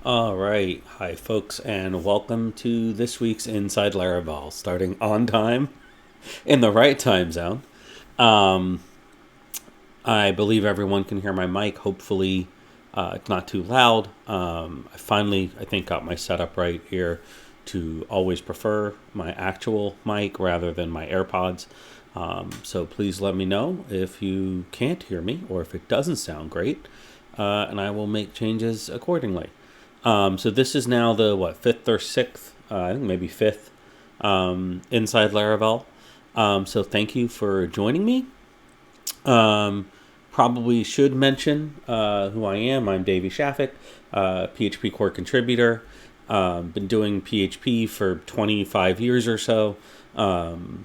All right. Hi, folks, and welcome to this week's Inside Laravel, starting on time in the right time zone. Um, I believe everyone can hear my mic. Hopefully, it's not too loud. I finally, I think, got my setup right here to always prefer my actual mic rather than my AirPods. So please let me know if you can't hear me or if it doesn't sound great, and I will make changes accordingly. So this is now the fifth or sixth, I think maybe fifth, Inside Laravel. So thank you for joining me. Probably should mention who I am. I'm Davey Shafik, PHP core contributor. Been doing PHP for 25 years or so. Kind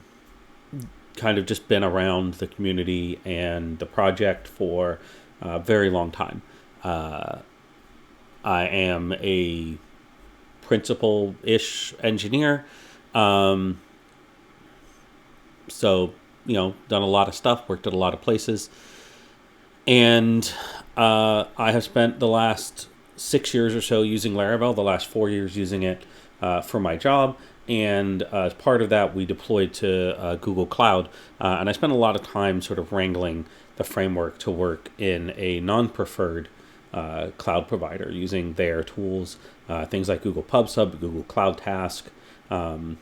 of just been around the community and the project for a very long time. I am a principal-ish engineer. So, done a lot of stuff, worked at a lot of places. And I have spent the last 6 years or so using Laravel, the last 4 years using it for my job. And as part of that, we deployed to Google Cloud. And I spent a lot of time sort of wrangling the framework to work in a non-preferred cloud provider using their tools, things like Google PubSub, Google Cloud Task. And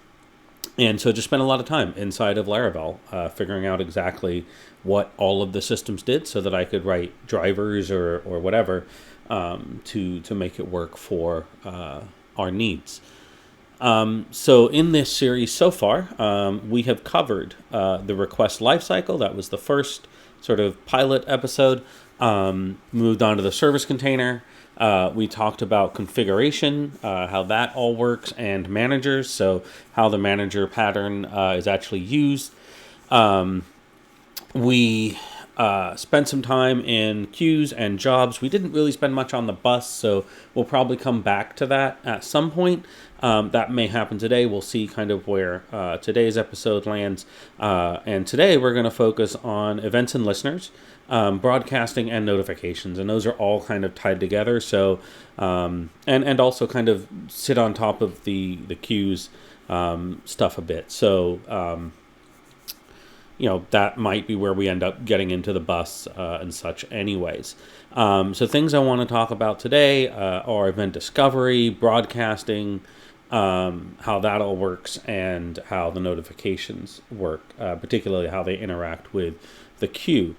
so just spent a lot of time inside of Laravel figuring out exactly what all of the systems did so that I could write drivers or whatever to make it work for our needs. So in this series so far, we have covered the request lifecycle. That was the first sort of pilot episode. Moved on to the service container. We talked about configuration, how that all works, and managers, so how the manager pattern is actually used. We spent some time in queues and jobs. We didn't really spend much on the bus, so we'll probably come back to that at some point. That may happen today. We'll see kind of where today's episode lands. And today we're going to focus on events and listeners, broadcasting and notifications. And those are all kind of tied together. So, and also kind of sit on top of the queues stuff a bit. So, that might be where we end up getting into the bus and such anyways. So things I want to talk about today are event discovery, broadcasting, how that all works, and how the notifications work, particularly how they interact with the queue.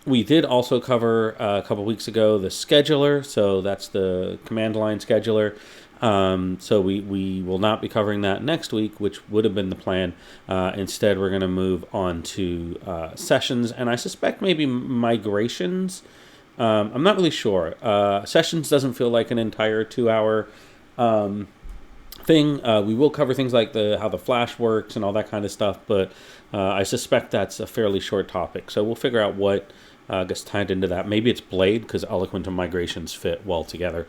We did also cover a couple weeks ago the scheduler, so that's the command line scheduler. So we will not be covering that next week, which would have been the plan. Instead, we're going to move on to sessions, and I suspect maybe migrations. I'm not really sure. Sessions doesn't feel like an entire 2-hour thing. We will cover things like how the Flash works and all that kind of stuff, but I suspect that's a fairly short topic. So we'll figure out what gets tied into that. Maybe it's Blade, because Eloquent and migrations fit well together.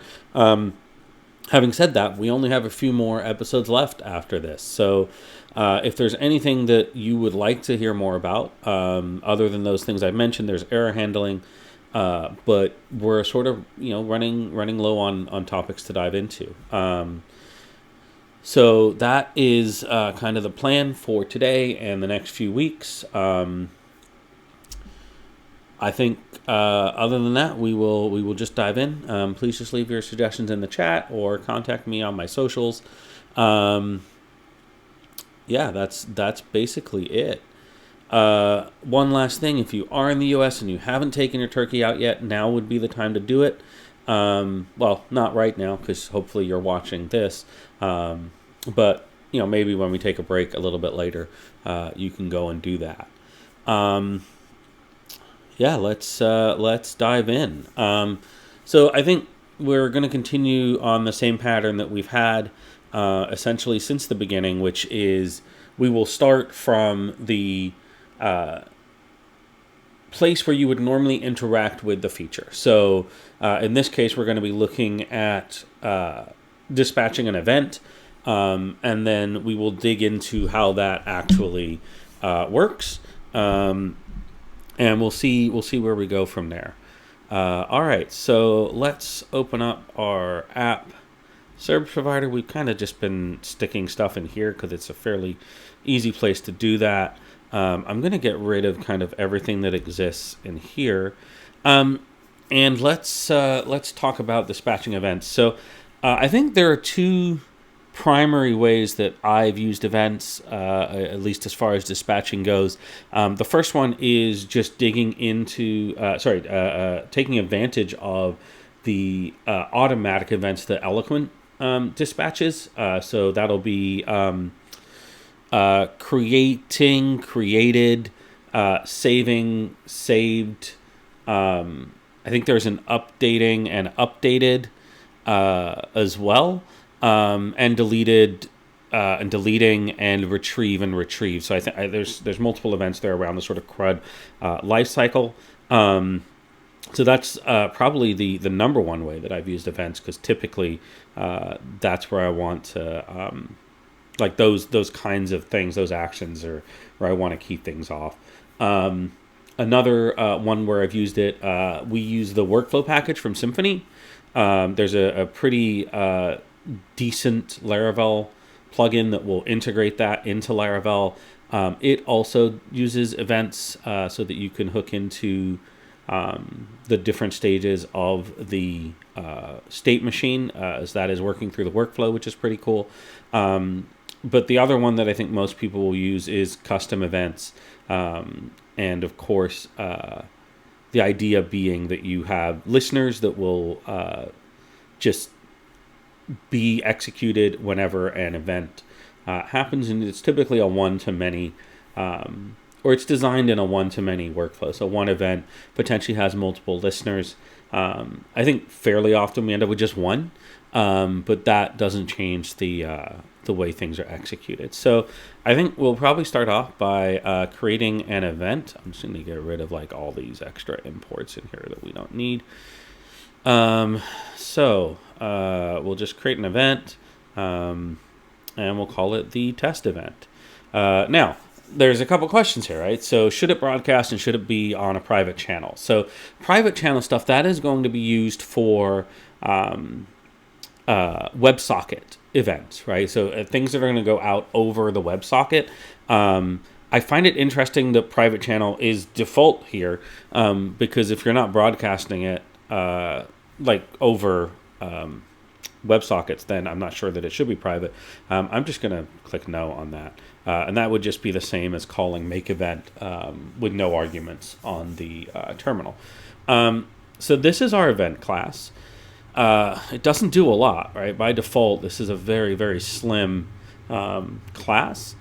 Having said that, we only have a few more episodes left after this. So if there's anything that you would like to hear more about, other than those things I mentioned, there's error handling. But we're sort of running low on topics to dive into. So that is kind of the plan for today and the next few weeks. I think other than that, we will just dive in. Please just leave your suggestions in the chat or contact me on my socials. Yeah, that's basically it. One last thing, if you are in the U.S. and you haven't taken your turkey out yet, now would be the time to do it. Well, not right now, because hopefully you're watching this. But maybe when we take a break a little bit later, you can go and do that. Yeah, let's dive in. So I think we're going to continue on the same pattern that we've had essentially since the beginning, which is we will start from the place where you would normally interact with the feature. So in this case, we're going to be looking at dispatching an event, and then we will dig into how that actually works. And we'll see where we go from there. All right, so let's open up our app service provider. We've kind of just been sticking stuff in here because it's a fairly easy place to do that. I'm going to get rid of kind of everything that exists in here, and let's talk about dispatching events. So I think there are two primary ways that I've used events, at least as far as dispatching goes. The first one is just digging into, taking advantage of the automatic events that Eloquent dispatches. So that'll be created, saving, saved. I think there's an updating and updated as well, and deleted. And deleting and retrieve. So I think there's multiple events there around the sort of CRUD life cycle. So that's probably the number one way that I've used events, because typically that's where I want to like those kinds of things, those actions are where I want to keep things off. Another one where I've used it, we use the workflow package from Symfony. There's a pretty decent Laravel plugin that will integrate that into Laravel. It also uses events so that you can hook into the different stages of the state machine as that is working through the workflow, which is pretty cool. But the other one that I think most people will use is custom events. And of course, the idea being that you have listeners that will just be executed whenever an event happens. And it's typically a one-to-many, or it's designed in a one-to-many workflow. So one event potentially has multiple listeners. I think fairly often we end up with just one, but that doesn't change the way things are executed. So I think we'll probably start off by creating an event. I'm just going to get rid of like all these extra imports in here that we don't need. So we'll just create an event, and we'll call it the test event. Now, there's a couple questions here, right? So should it broadcast and should it be on a private channel? So private channel stuff, that is going to be used for WebSocket events, right? So things that are going to go out over the WebSocket. I find it interesting that private channel is default here, because if you're not broadcasting it like over WebSockets, then I'm not sure that it should be private. I'm just going to click no on that. And that would just be the same as calling make event with no arguments on the terminal. So this is our event class. It doesn't do a lot, right? By default, this is a very, very slim class.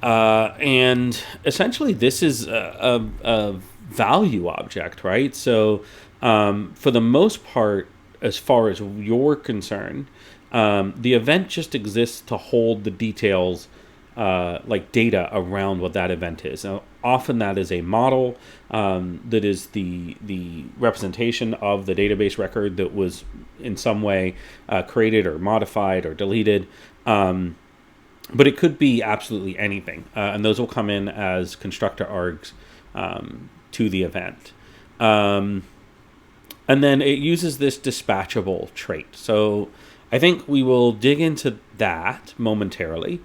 And essentially, this is a value object, right? So for the most part, as far as you're concerned, the event just exists to hold the details, like data around what that event is. Now, often that is a model that is the representation of the database record that was in some way created or modified or deleted. But it could be absolutely anything. And those will come in as constructor args to the event. And then it uses this dispatchable trait. So I think we will dig into that momentarily.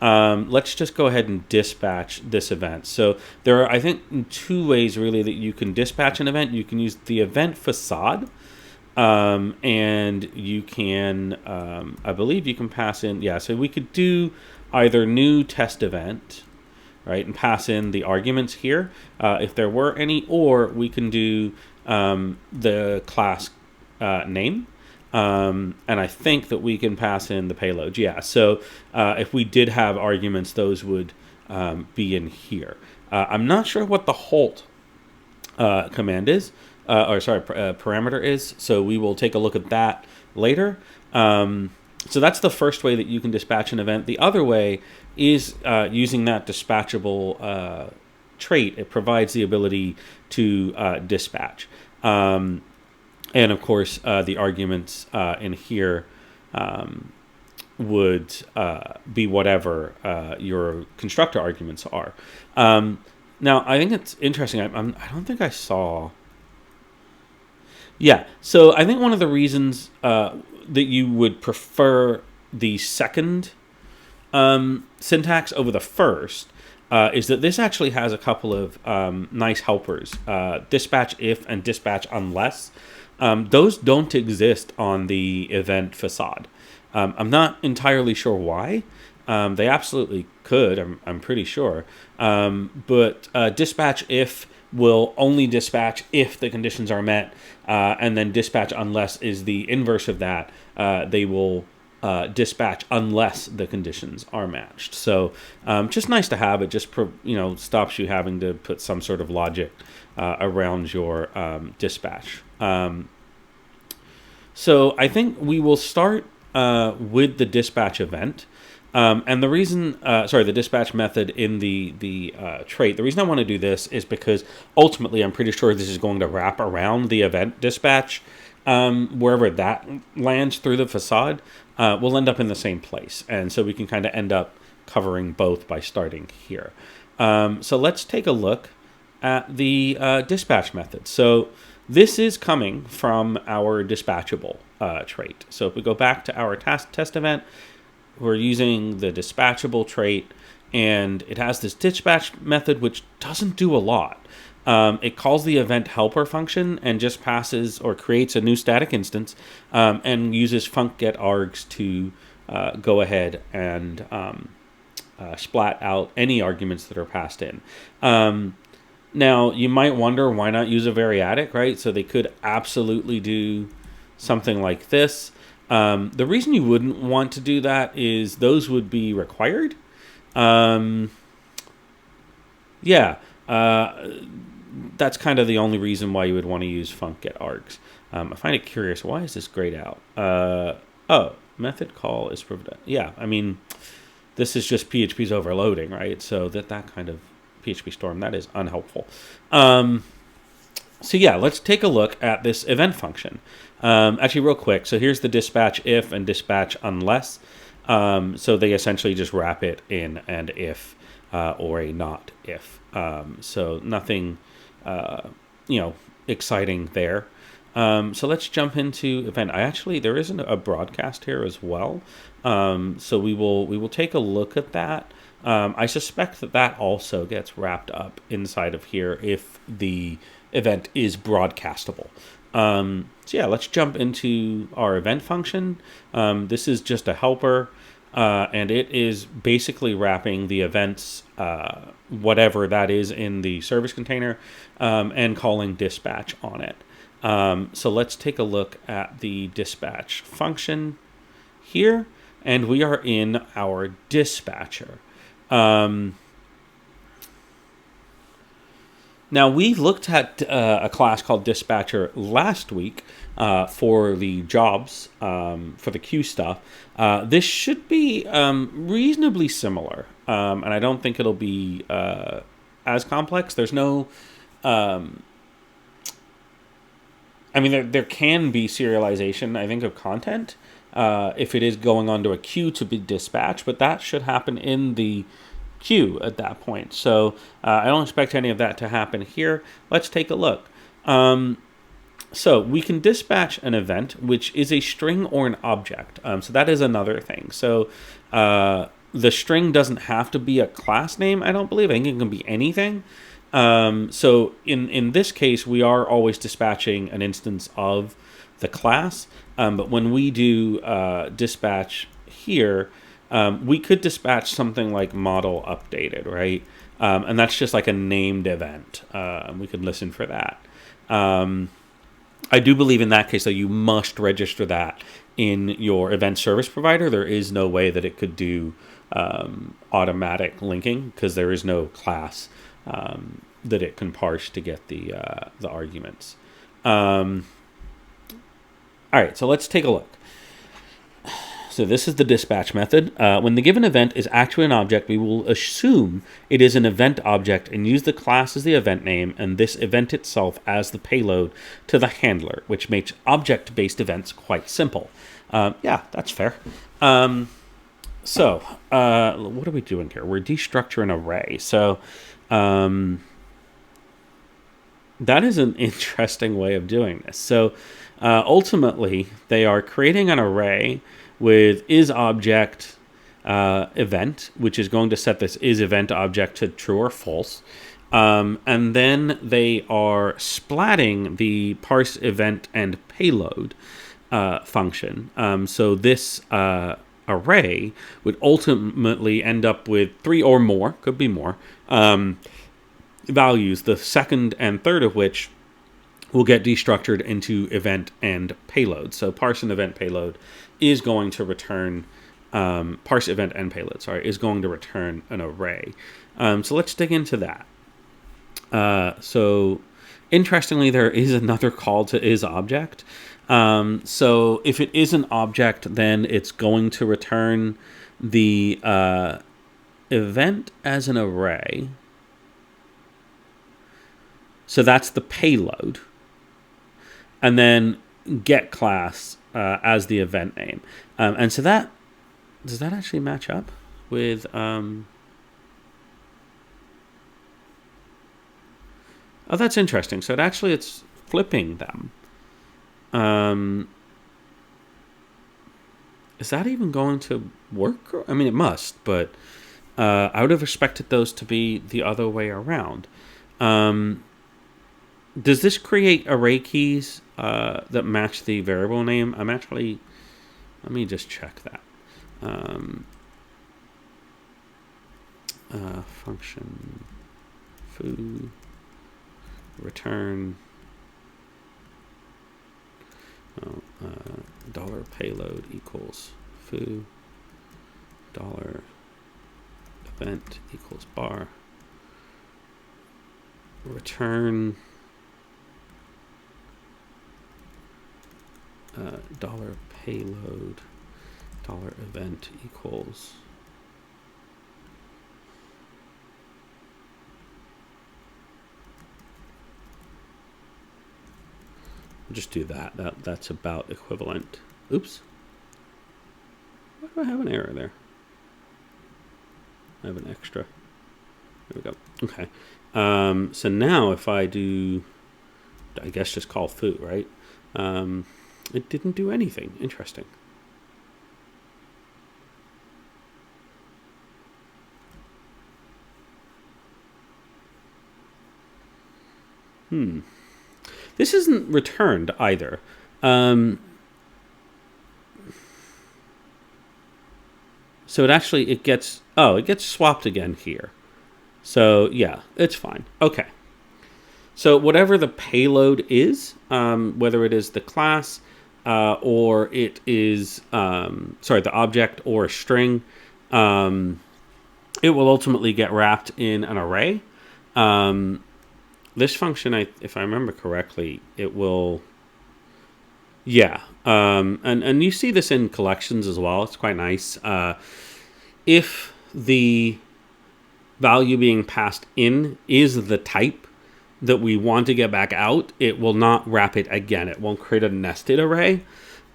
Let's just go ahead and dispatch this event. So there are, I think, two ways really that you can dispatch an event. You can use the event facade, and you can, I believe you can pass in, so we could do either new test event, right, and pass in the arguments here, if there were any, or we can do the class name. And I think that we can pass in the payload. So if we did have arguments, those would be in here. I'm not sure what the halt command is, parameter is. So we will take a look at that later. So that's the first way that you can dispatch an event. The other way is using that dispatchable trait. It provides the ability to dispatch. And of course, the arguments in here would be whatever your constructor arguments are. Now, I think it's interesting. I don't think I saw. Yeah. So I think one of the reasons that you would prefer the second syntax over the first is that this actually has a couple of nice helpers. Dispatch if and dispatch unless. Those don't exist on the event facade. I'm not entirely sure why. They absolutely could, I'm pretty sure. But dispatch if will only dispatch if the conditions are met, and then dispatch unless is the inverse of that. They will dispatch unless the conditions are matched. So just nice to have. It just stops you having to put some sort of logic around your dispatch. So I think we will start with the dispatch event. And the reason, the dispatch method in the trait. The reason I want to do this is because ultimately I'm pretty sure this is going to wrap around the event dispatch. Wherever that lands through the facade, we'll end up in the same place. And so we can kind of end up covering both by starting here. So let's take a look at the dispatch method. So this is coming from our dispatchable trait. So if we go back to our test event, we're using the dispatchable trait, and it has this dispatch method, which doesn't do a lot. It calls the event helper function and just passes or creates a new static instance and uses funcGetArgs to go ahead and splat out any arguments that are passed in. Now, you might wonder why not use a variadic, right? So they could absolutely do something like this. The reason you wouldn't want to do that is those would be required. That's kind of the only reason why you would want to use funcGetArgs. I find it curious. Why is this grayed out? Method call is yeah. I mean, this is just PHP's overloading, right? So that kind of PHP storm, that is unhelpful. So yeah, let's take a look at this event function. Actually, real quick. So here's the dispatch if and dispatch unless. So they essentially just wrap it in an if or a not if. So nothing, exciting there. So let's jump into event. There isn't a broadcast here as well. So we will take a look at that. I suspect that also gets wrapped up inside of here if the event is broadcastable. So yeah, let's jump into our event function. This is just a helper, and it is basically wrapping the events, whatever that is in the service container, and calling dispatch on it. So let's take a look at the dispatch function here, and we are in our dispatcher. Now, we looked at a class called Dispatcher last week for the jobs, for the queue stuff. This should be reasonably similar, and I don't think it'll be as complex. There's no... there can be serialization, I think, of content if it is going onto a queue to be dispatched, but that should happen in the queue at that point. So I don't expect any of that to happen here. Let's take a look. So we can dispatch an event, which is a string or an object. So that is another thing. So the string doesn't have to be a class name, I don't believe. I think it can be anything. So in this case, we are always dispatching an instance of the class. But when we do dispatch here, we could dispatch something like model updated, right? And that's just like a named event. We could listen for that. I do believe in that case, though, you must register that in your event service provider. There is no way that it could do automatic linking because there is no class that it can parse to get the arguments. All right, so let's take a look. So this is the dispatch method. When the given event is actually an object, we will assume it is an event object and use the class as the event name and this event itself as the payload to the handler, which makes object-based events quite simple. Yeah, that's fair. So what are we doing here? We're destructuring an array. So That is an interesting way of doing this. So ultimately, they are creating an array with isObject event, which is going to set this isEvent object to true or false. And then they are splatting the parse event and payload function. So this array would ultimately end up with three or more, could be more, values, the second and third of which will get destructured into event and payload. So parse and event payload is going to return, parse event and payload, sorry, is going to return an array. So let's dig into that. So interestingly, there is another call to isObject. So if it is an object, then it's going to return the event as an array. So that's the payload. And then get class as the event name. And so that, does that actually match up with... Oh, that's interesting. So it's flipping them. Is that even going to work? I mean, it must, but I would have expected those to be the other way around. Does this create array keys that match the variable name? Let me just check that. Function foo return dollar payload equals foo dollar event equals bar return dollar payload dollar event equals just do that. That's about equivalent. Oops. Why do I have an error there? I have an extra. There we go. Okay. So now if I do, I guess just call foo, right? It didn't do anything. Interesting. This isn't returned either. So it gets swapped again here. So yeah, it's fine. Okay. So whatever the payload is, whether it is the class or it is, the object or a string, it will ultimately get wrapped in an array. This function, if I remember correctly, it will... Yeah. And you see this in collections as well. It's quite nice. If the value being passed in is the type that we want to get back out, it will not wrap it again. It won't create a nested array.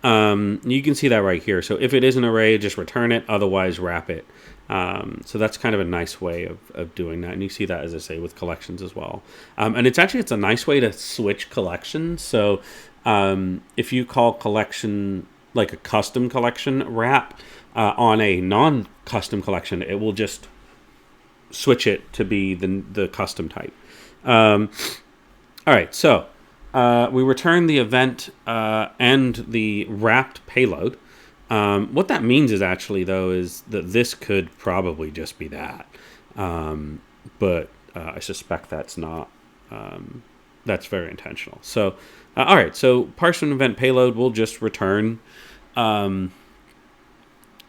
You can see that right here. So if it is an array, just return it. Otherwise, wrap it. So that's kind of a nice way of doing that. And you see that, as I say, with collections as well. And it's a nice way to switch collections. So if you call collection like a custom collection wrap on a non-custom collection, it will just switch it to be the custom type. All right, so we return the event and the wrapped payload. What that means is is that this could probably just be that. But I suspect that's not, that's very intentional. So, all right, so parse and event payload will just return the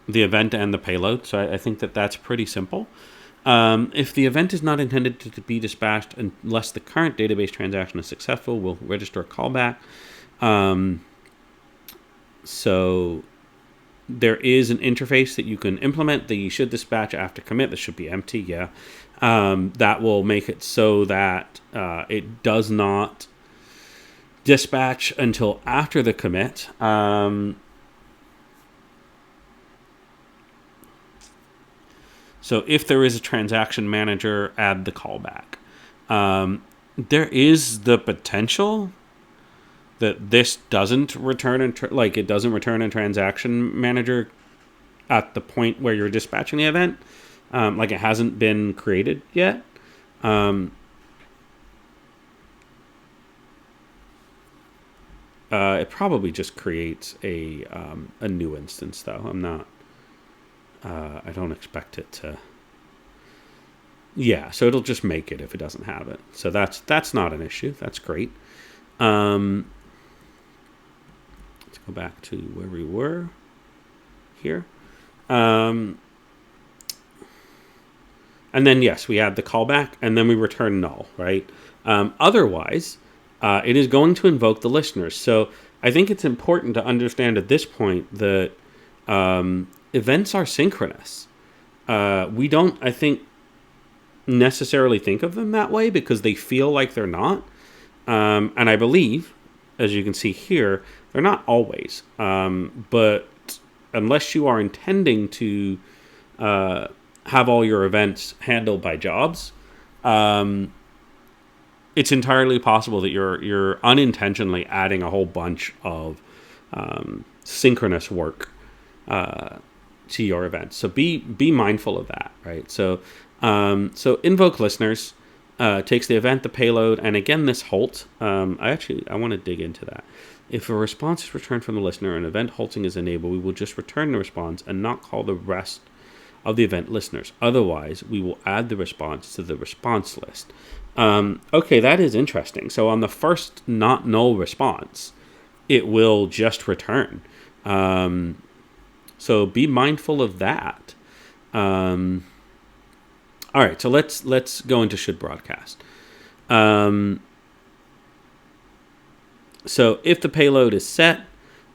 event and the payload. So I think that's pretty simple. If the event is not intended to be dispatched unless the current database transaction is successful, we'll register a callback. So there is an interface that you can implement that you should dispatch after commit. This should be empty, yeah. That will make it so that it does not dispatch until after the commit. So if there is a transaction manager, add the callback. There is the potential that this doesn't return it doesn't return a transaction manager at the point where you're dispatching the event, like it hasn't been created yet. It probably just creates a new instance, though. I'm not. I don't expect it to. Yeah, so it'll just make it if it doesn't have it. So that's not an issue. That's great. Let's go back to where we were here. And then, yes, we add the callback, and then we return null, right? Otherwise, it is going to invoke the listeners. So I think it's important to understand at this point that events are synchronous. We don't, I think, necessarily think of them that way because they feel like they're not. And I believe, as you can see here, they're not always. But unless you are intending to have all your events handled by jobs, it's entirely possible that you're unintentionally adding a whole bunch of synchronous work to your events. So be mindful of that, right? So invoke listeners takes the event, the payload, and again this halt. I want to dig into that. If a response is returned from the listener and event halting is enabled, we will just return the response and not call the rest of the event listeners. Otherwise, we will add the response to the response list. Okay, that is interesting. So on the first not null response, it will just return. So be mindful of that. All right, so let's go into should broadcast. So if the payload is set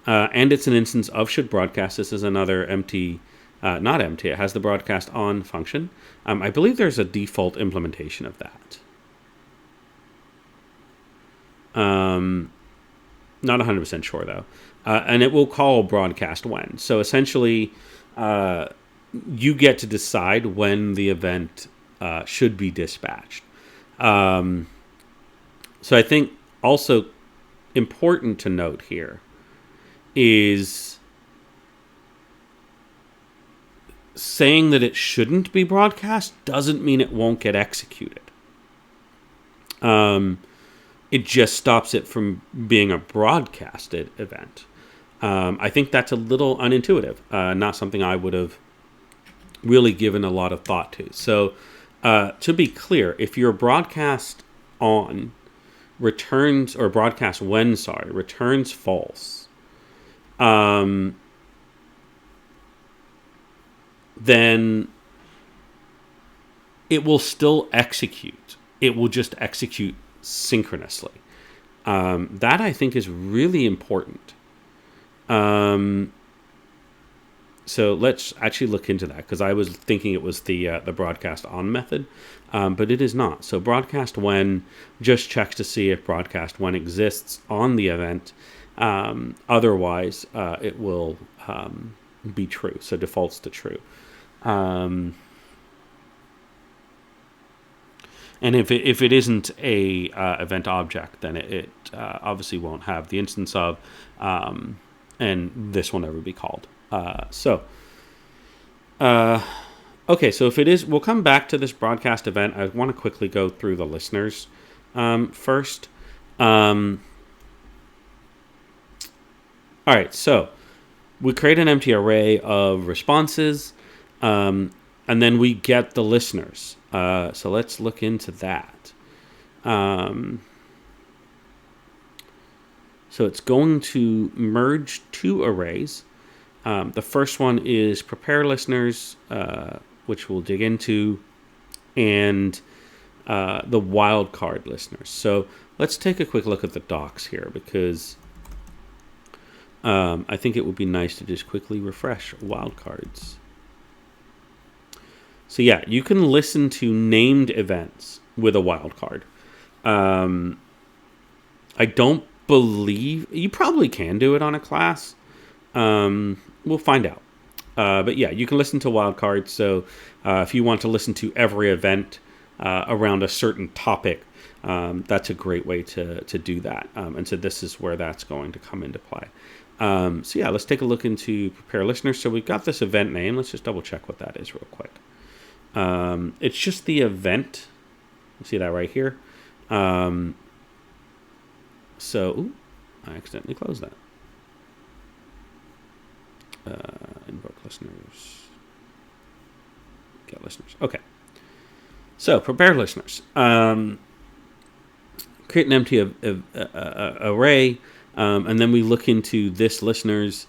and it's an instance of should broadcast, this is another empty, not empty. It has the broadcast on function. I believe there's a default implementation of that. Not 100% sure though. And it will call broadcast when. So essentially, you get to decide when the event should be dispatched. So I think also important to note here is saying that it shouldn't be broadcast doesn't mean it won't get executed. It just stops it from being a broadcasted event. I think that's a little unintuitive, not something I would have really given a lot of thought to. So to be clear, if your broadcast on returns, or broadcast when, returns false, then it will still execute. It will just execute synchronously. That I think is really important. So let's actually look into that, because I was thinking it was the broadcast on method, but it is not. So broadcast when just checks to see if broadcast when exists on the event. Otherwise, it will be true. So defaults to true. And if it isn't a event object, then it obviously won't have the instance of, and this will never be called. Okay, so if it is, we'll come back to this broadcast event. I want to quickly go through the listeners first. All right, so we create an empty array of responses, and then we get the listeners. So let's look into that. So it's going to merge two arrays. The first one is prepare listeners, which we'll dig into, and the wildcard listeners. So let's take a quick look at the docs here, because I think it would be nice to just quickly refresh wildcards. So yeah, you can listen to named events with a wildcard. I don't believe you probably can do it on a class. We'll find out. But yeah, you can listen to wildcards. So if you want to listen to every event around a certain topic, that's a great way to do that. And so this is where that's going to come into play. So yeah, let's take a look into prepare listeners. So we've got this event name. Let's just double check what that is real quick. It's just the event. You see that right here. So I accidentally closed that. Invoke listeners. Get listeners. Okay. So prepare listeners. Create an empty array, and then we look into this listeners.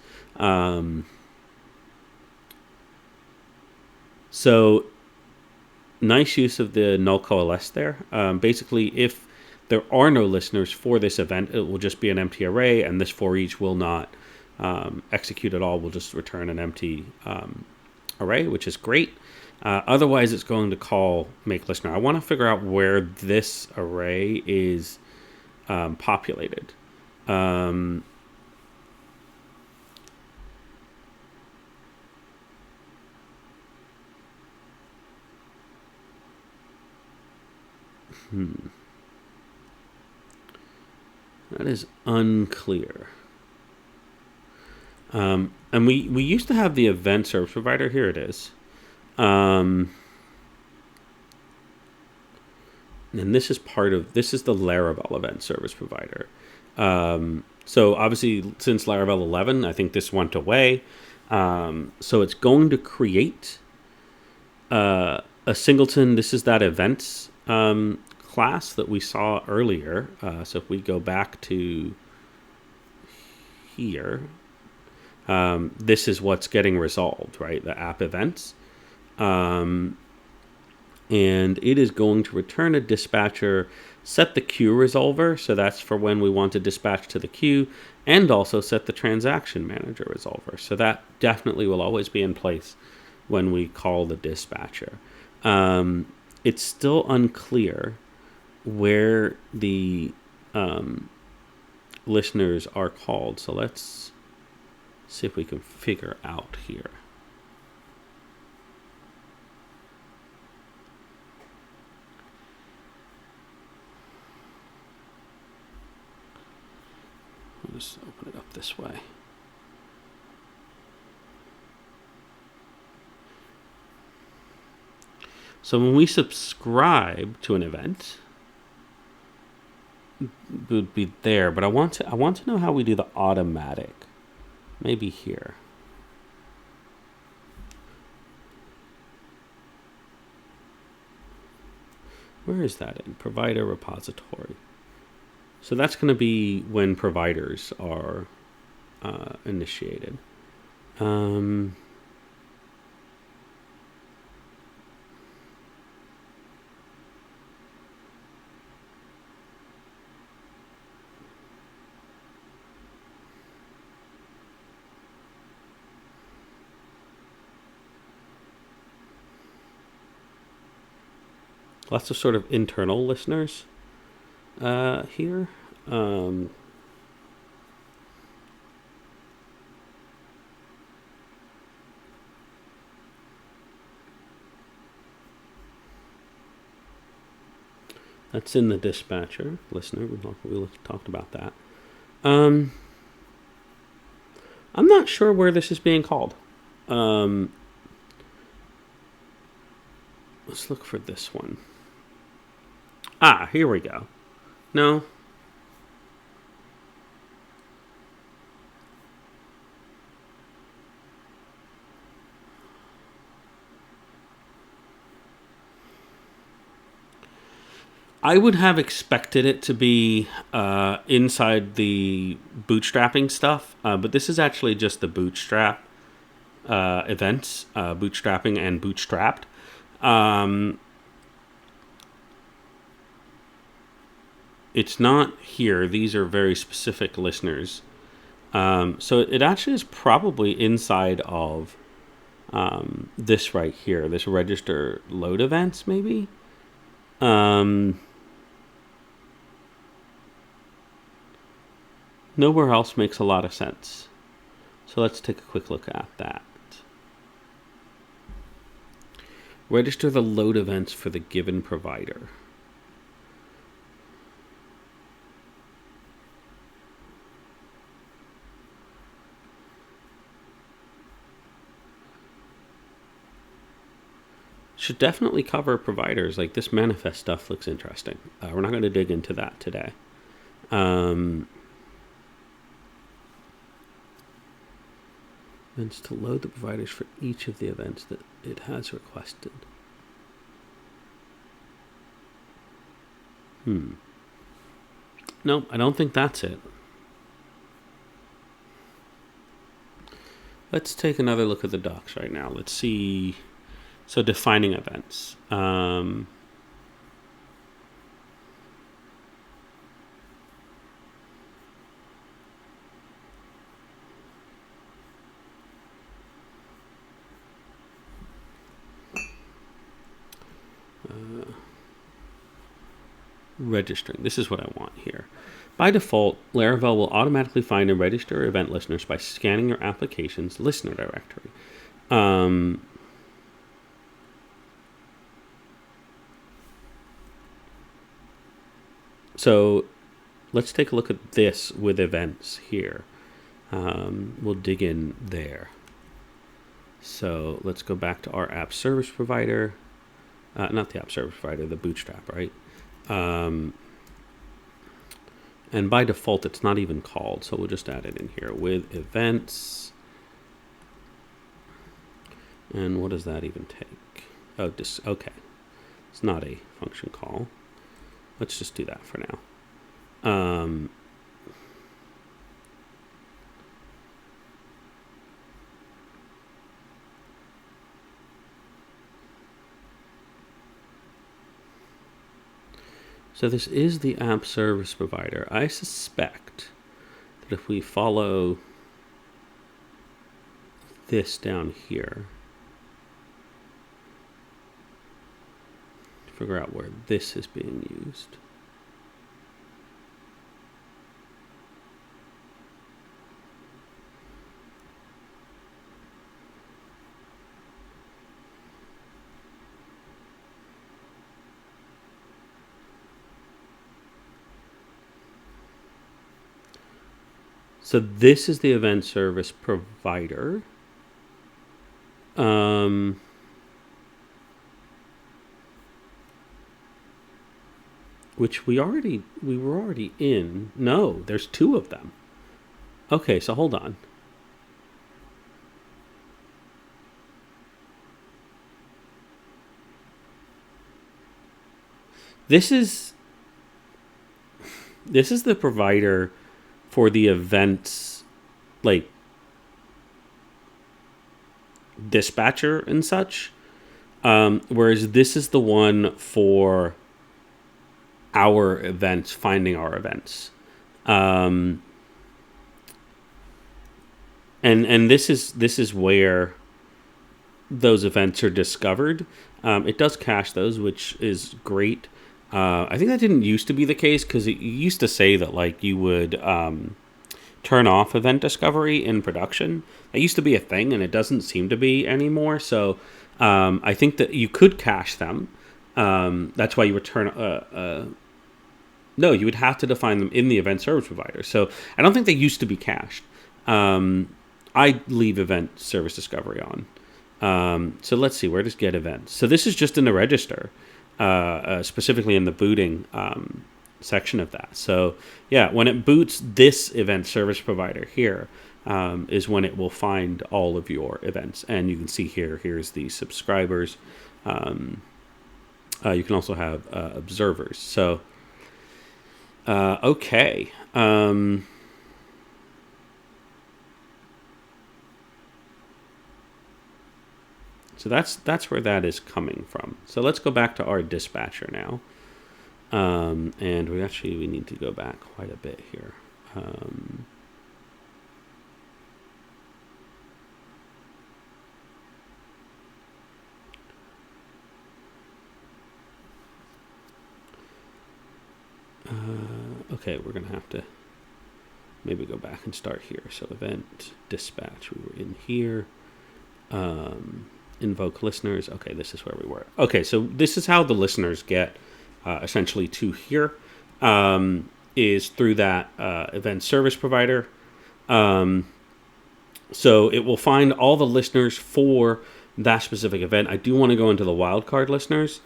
So nice use of the null coalesce there. Basically, if there are no listeners for this event, it will just be an empty array, and this for each will not execute at all. We'll just return an empty array, which is great. Otherwise, it's going to call make listener. I want to figure out where this array is populated. That is unclear. And we used to have the event service provider. Here it is. And this is this is the Laravel event service provider. So obviously since Laravel 11, I think this went away. So it's going to create a singleton. This is that events class that we saw earlier. So if we go back to here, this is what's getting resolved, right? The app events. And it is going to return a dispatcher, set the queue resolver, so that's for when we want to dispatch to the queue, and also set the transaction manager resolver. So that definitely will always be in place when we call the dispatcher. It's still unclear where the listeners are called. So let's see if we can figure out here. I'll just open it up this way. So when we subscribe to an event, it would be there, but I want to know how we do the automatic. Maybe here. Where is that in? Provider repository. So that's going to be when providers are initiated. Lots of sort of internal listeners here. That's in the dispatcher listener. We talked about that. I'm not sure where this is being called. Let's look for this one. Here we go. No. I would have expected it to be inside the bootstrapping stuff, but this is actually just the bootstrap events, bootstrapping and bootstrapped. It's not here. These are very specific listeners. So it actually is probably inside of this right here, this register load events, maybe. Nowhere else makes a lot of sense. So let's take a quick look at that. Register the load events for the given provider. Should definitely cover providers. Like this manifest stuff looks interesting. We're not going to dig into that today. Events to load the providers for each of the events that it has requested. No, I don't think that's it. Let's take another look at the docs right now. Let's see. So defining events. Registering. This is what I want here. By default, Laravel will automatically find and register event listeners by scanning your application's listener directory. So let's take a look at this with events here. We'll dig in there. So let's go back to our app service provider. Not the app service provider, the Bootstrap, right? And by default, it's not even called. So we'll just add it in here with events. And what does that even take? Oh, okay. It's not a function call. Let's just do that for now. So this is the app service provider. I suspect that if we follow this down here, figure out where this is being used. So this is the event service provider. Which we were already in. No, there's two of them. Okay, so hold on. This is the provider for the events, like dispatcher and such. Whereas this is the one for our events, finding our events. And this is where those events are discovered. It does cache those, which is great. I think that didn't used to be the case because it used to say that like you would turn off event discovery in production. That used to be a thing, and it doesn't seem to be anymore. So I think that you could cache them. That's why you would turn. No, you would have to define them in the event service provider. So I don't think they used to be cached. I leave event service discovery on. So let's see, where does get events? So this is just in the register, specifically in the booting section of that. So yeah, when it boots this event service provider here, is when it will find all of your events. And you can see here's the subscribers. You can also have observers. So okay. So that's where that is coming from. So let's go back to our dispatcher now. And we need to go back quite a bit here. Okay, we're going to have to maybe go back and start here. So event dispatch, we were in here. invoke listeners. Okay, this is where we were. Okay, so this is how the listeners get essentially to here, is through that event service provider. So it will find all the listeners for that specific event. I do want to go into the wildcard listeners.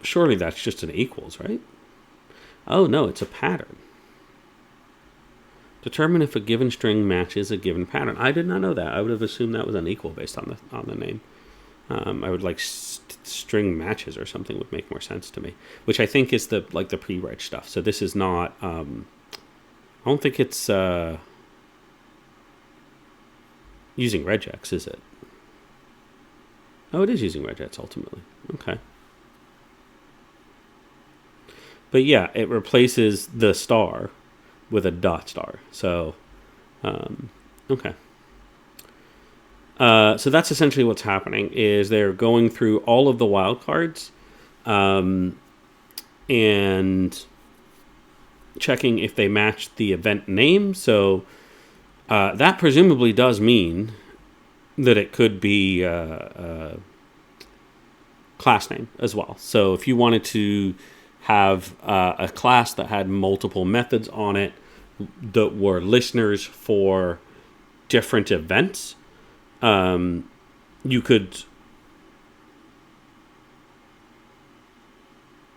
Surely that's just an equals, right? Oh, no, it's a pattern. Determine if a given string matches a given pattern. I did not know that. I would have assumed that was unequal based on the name. I would like string matches or something would make more sense to me, which I think is the pre-reg stuff. So this is not. I don't think it's using regex, is it? Oh, it is using regex ultimately. Okay. But yeah, it replaces the star with a dot star. So, okay. So that's essentially what's happening. Is they're going through all of the wildcards, and checking if they match the event name. So that presumably does mean that it could be class name as well. So if you wanted to have a class that had multiple methods on it that were listeners for different events, you could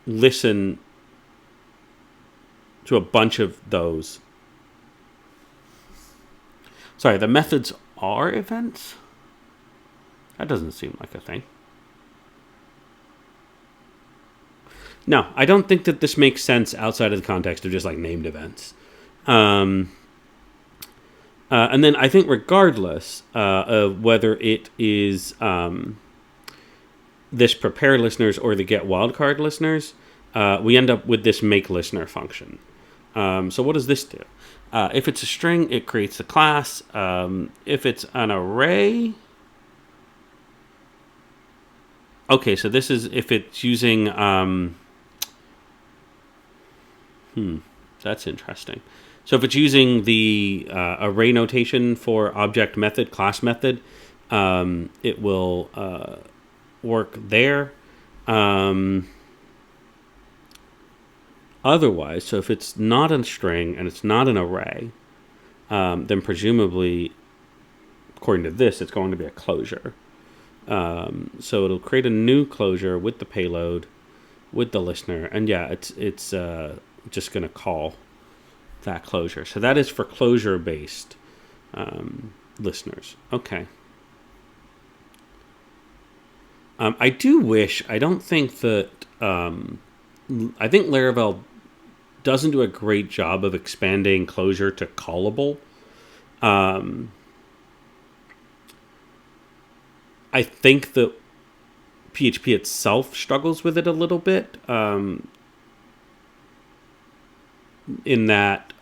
listen to a bunch of those. Sorry, the methods are events? That doesn't seem like a thing. No, I don't think that this makes sense outside of the context of just like named events. And then I think regardless of whether it is this prepare listeners or the get wildcard listeners, we end up with this make listener function. So what does this do? If it's a string, it creates a class. If it's an array... Okay, so this is if it's using... that's interesting. So if it's using the array notation for object method, class method, it will work there. Otherwise, so if it's not a string and it's not an array, then presumably, according to this, it's going to be a closure. So it'll create a new closure with the payload, with the listener, and yeah, it's just going to call that closure. So that is for closure-based listeners. Okay. I do wish, I don't think that, I think Laravel doesn't do a great job of expanding closure to callable. I think that PHP itself struggles with it a little bit, in that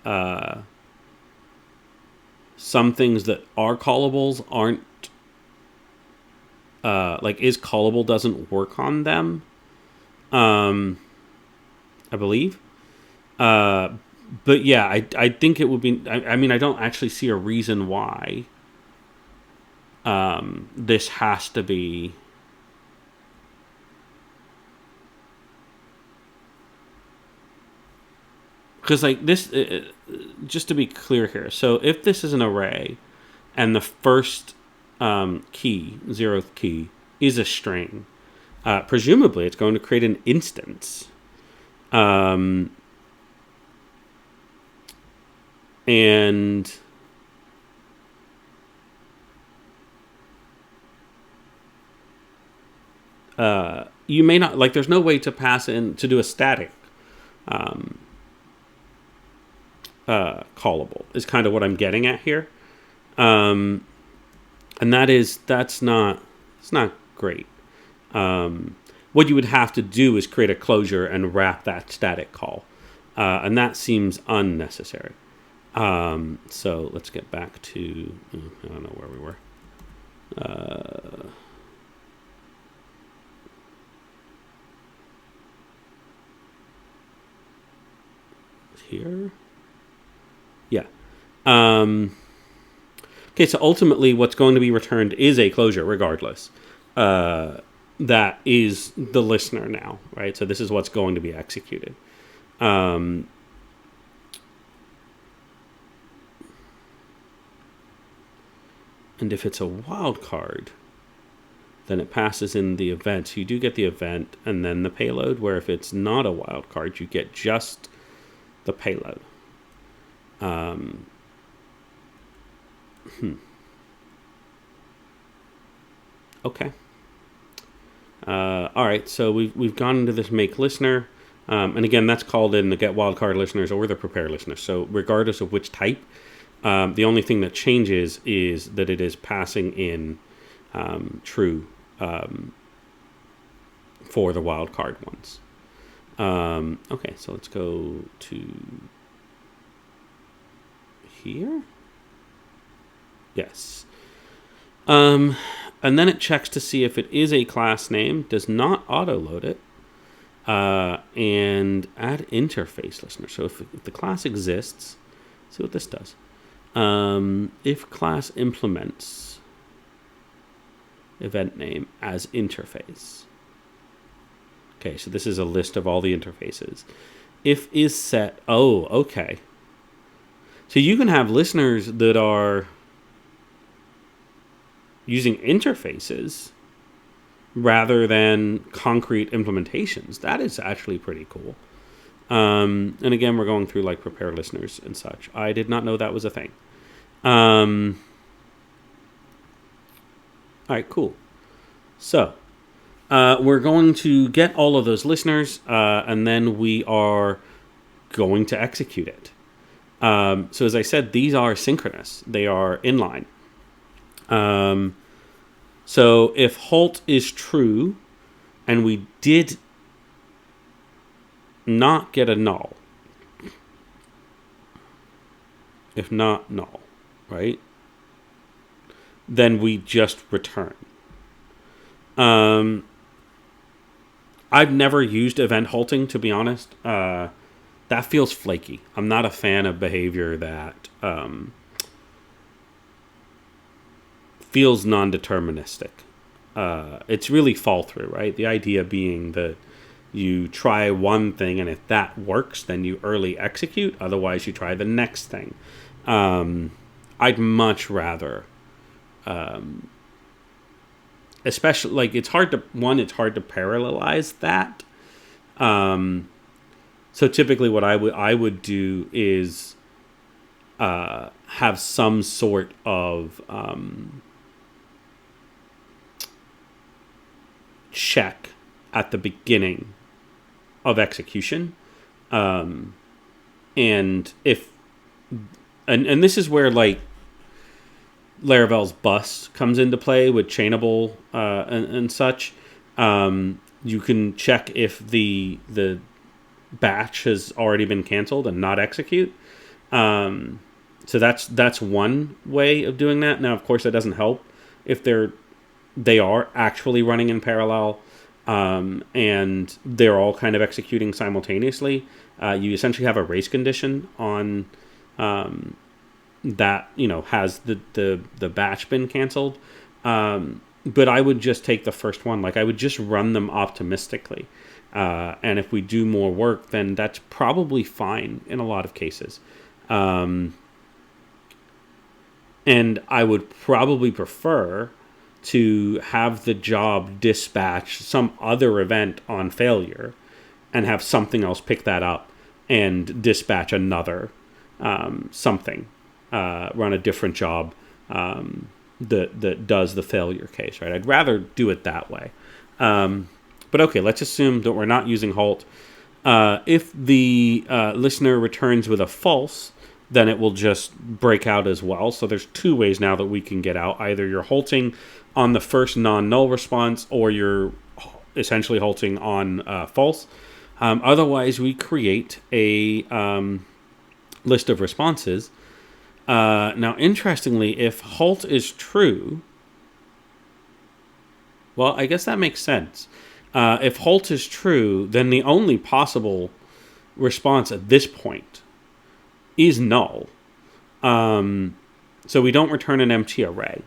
some things that are callables aren't, like is callable doesn't work on them, I believe. But yeah, I think it would be, I mean, I don't actually see a reason why this has to be because like this, just to be clear here. So if this is an array and the first key, 0th key, is a string, presumably it's going to create an instance. And you may not, like, there's no way to pass in to do a static callable is kind of what I'm getting at here. And it's not great. What you would have to do is create a closure and wrap that static call. And that seems unnecessary. So let's get back to, I don't know where we were. here. Yeah. Okay, so ultimately what's going to be returned is a closure regardless. That is the listener now, right? So this is what's going to be executed. And if it's a wildcard, then it passes in the event. So you do get the event and then the payload, where if it's not a wildcard, you get just the payload. Okay. All right, so we've gone into this make listener. And again, that's called in the get wildcard listeners or the prepare listeners. So regardless of which type, the only thing that changes is that it is passing in true for the wildcard ones. Okay, so let's go to here. Yes. And then it checks to see if it is a class name, does not auto-load it, and add interface listener. So if the class exists, see what this does. If class implements event name as interface. Okay, so this is a list of all the interfaces. If is set, oh, okay. So you can have listeners that are using interfaces rather than concrete implementations. That is actually pretty cool. And again, we're going through like prepare listeners and such. I did not know that was a thing. All right, cool. So we're going to get all of those listeners, and then we are going to execute it. So as I said, these are synchronous. They are inline. So if halt is true, and we did not get a null, if not null, right, then we just return. I've never used event halting, to be honest. That feels flaky. I'm not a fan of behavior that feels non-deterministic. It's really fall through, right? The idea being that you try one thing, and if that works, then you early execute. Otherwise, you try the next thing. I'd much rather, especially like it's hard to parallelize that. So typically, what I would do is have some sort of check at the beginning of execution, and if and this is where like Laravel's bus comes into play with chainable and such. You can check if the batch has already been canceled and not execute. So that's one way of doing that. Now, of course, that doesn't help if they are actually running in parallel, and they're all kind of executing simultaneously. You essentially have a race condition on that, has the batch been canceled. But I would just take the first one. Like I would just run them optimistically. And if we do more work, then that's probably fine in a lot of cases. And I would probably prefer to have the job dispatch some other event on failure and have something else pick that up and dispatch another something, run a different job that does the failure case, right? I'd rather do it that way. But okay, let's assume that we're not using halt. If the listener returns with a false, then it will just break out as well. So there's two ways now that we can get out. Either you're halting on the first non-null response, or you're essentially halting on false. Otherwise, we create a list of responses. Now, interestingly, if halt is true, well, I guess that makes sense. If halt is true, then the only possible response at this point is null. So we don't return an empty array.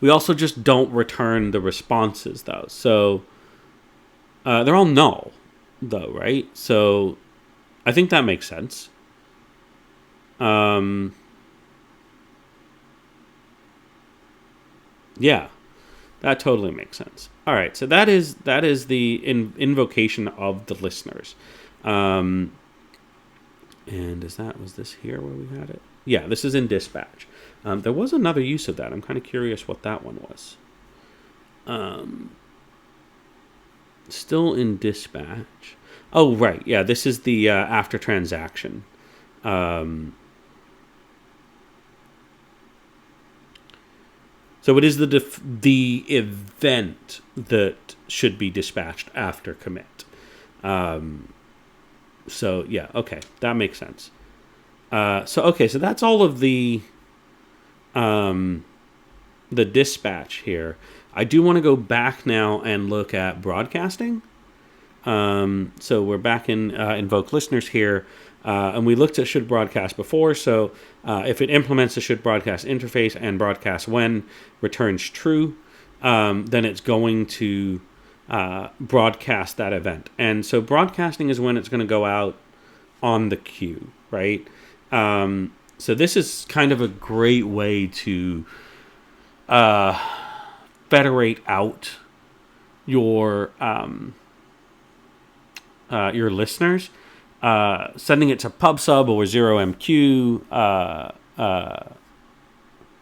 We also just don't return the responses, though. So they're all null, though, right? So I think that makes sense. Yeah, that totally makes sense. All right, so that is the invocation of the listeners. Um, and was this here where we had it? Yeah, this is in dispatch. There was another use of that. I'm kind of curious what that one was. Still in dispatch. Oh, right. Yeah, this is the after transaction. So it is the event that should be dispatched after commit. So yeah, okay, that makes sense. So that's all of the dispatch here. I do want to go back now and look at broadcasting. So we're back in invoke listeners here, and we looked at should broadcast before. So if it implements the should broadcast interface and broadcast when returns true, then it's going to broadcast that event. And so broadcasting is when it's going to go out on the queue, right? So this is kind of a great way to federate out your listeners, sending it to PubSub or 0MQ,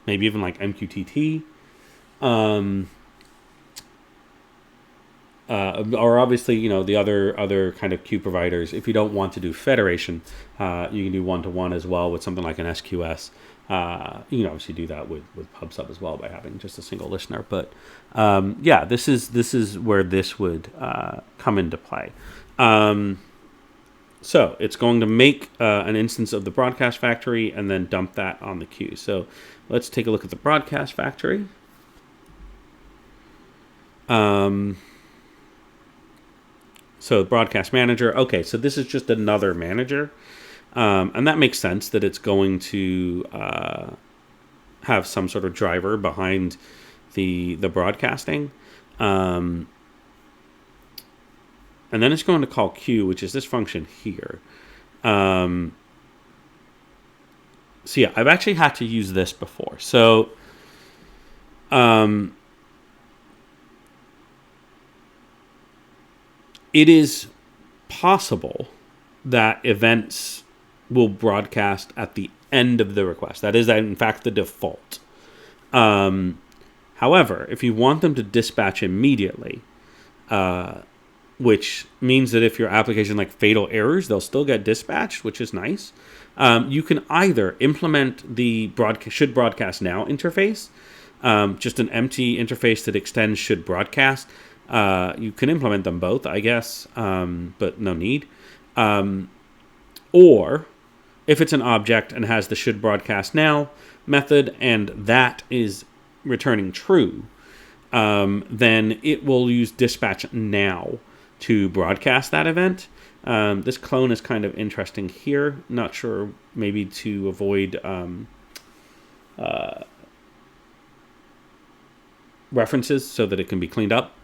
maybe even like MQTT, or obviously the other kind of queue providers. If you don't want to do federation, you can do one-to-one as well with something like an SQS. You can obviously do that with PubSub as well by having just a single listener. But yeah, this is where this would come into play. So it's going to make an instance of the broadcast factory and then dump that on the queue. So let's take a look at the broadcast factory. So broadcast manager. Okay, so this is just another manager. And that makes sense that it's going to have some sort of driver behind the broadcasting. And then it's going to call queue, which is this function here. So yeah, I've actually had to use this before. So it is possible that events will broadcast at the end of the request. That is, in fact, the default. However, if you want them to dispatch immediately, which means that if your application like fatal errors, they'll still get dispatched, which is nice. You can either implement the should broadcast now interface, just an empty interface that extends should broadcast. You can implement them both, I guess, but no need. Or if it's an object and has the should broadcast now method and that is returning true, then it will use dispatch now to broadcast that event. This clone is kind of interesting here. Not sure, maybe to avoid references so that it can be cleaned up.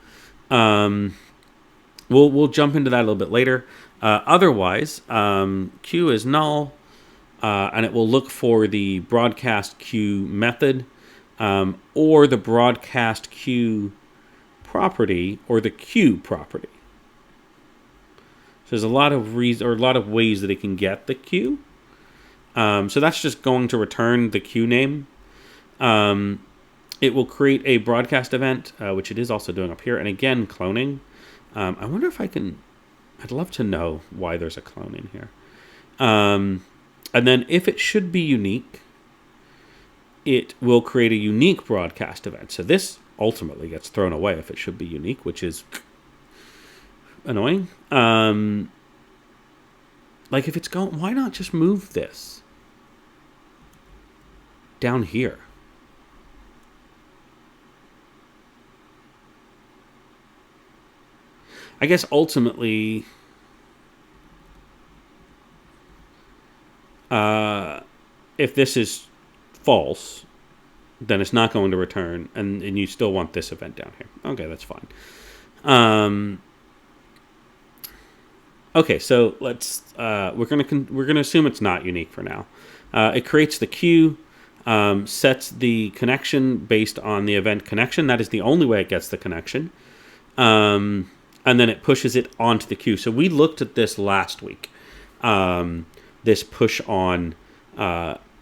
We'll jump into that a little bit later. Otherwise, queue is null, and it will look for the broadcast queue method, or the broadcast queue property, or the queue property. So there's a lot of ways that it can get the queue. So that's just going to return the queue name. It will create a broadcast event, which it is also doing up here, and again cloning. I wonder if I can. I'd love to know why there's a clone in here. And then if it should be unique, it will create a unique broadcast event. So this ultimately gets thrown away if it should be unique, which is annoying. Like if it's going, why not just move this down here? I guess ultimately If this is false, then it's not going to return, and you still want this event down here. Okay, that's fine. Okay, so let's we're gonna assume it's not unique for now. It creates the queue, sets the connection based on the event connection. That is the only way it gets the connection, and then it pushes it onto the queue. So we looked at this last week. This push on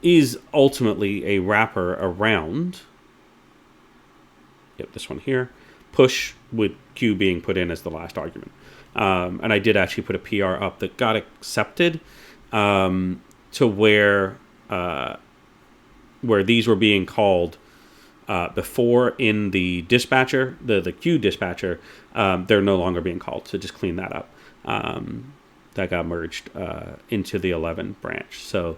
is ultimately a wrapper around. Yep, this one here. Push with queue being put in as the last argument. And I did actually put a PR up that got accepted to where these were being called before in the dispatcher, the queue dispatcher. They're no longer being called, so just clean that up. That got merged into the 11 branch. So,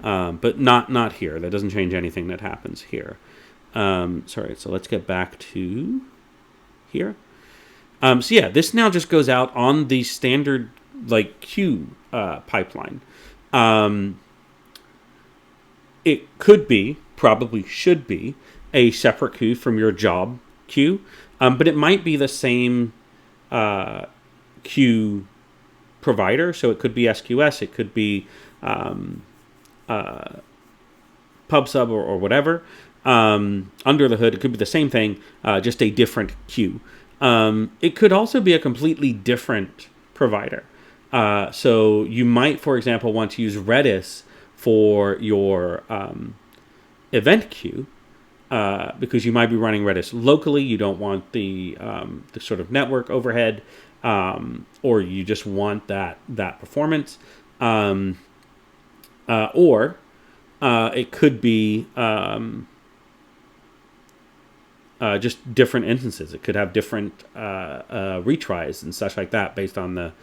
but not here. That doesn't change anything that happens here. Sorry. So let's get back to here. So yeah, this now just goes out on the standard like queue pipeline. It could be, probably should be, a separate queue from your job queue, but it might be the same queue provider. So it could be SQS, it could be PubSub or whatever. Under the hood, it could be the same thing, just a different queue. It could also be a completely different provider. So you might, for example, want to use Redis for your event queue because you might be running Redis locally. You don't want the sort of network overhead, or you just want that performance. Or it could be just different instances. It could have different retries and such like that based on the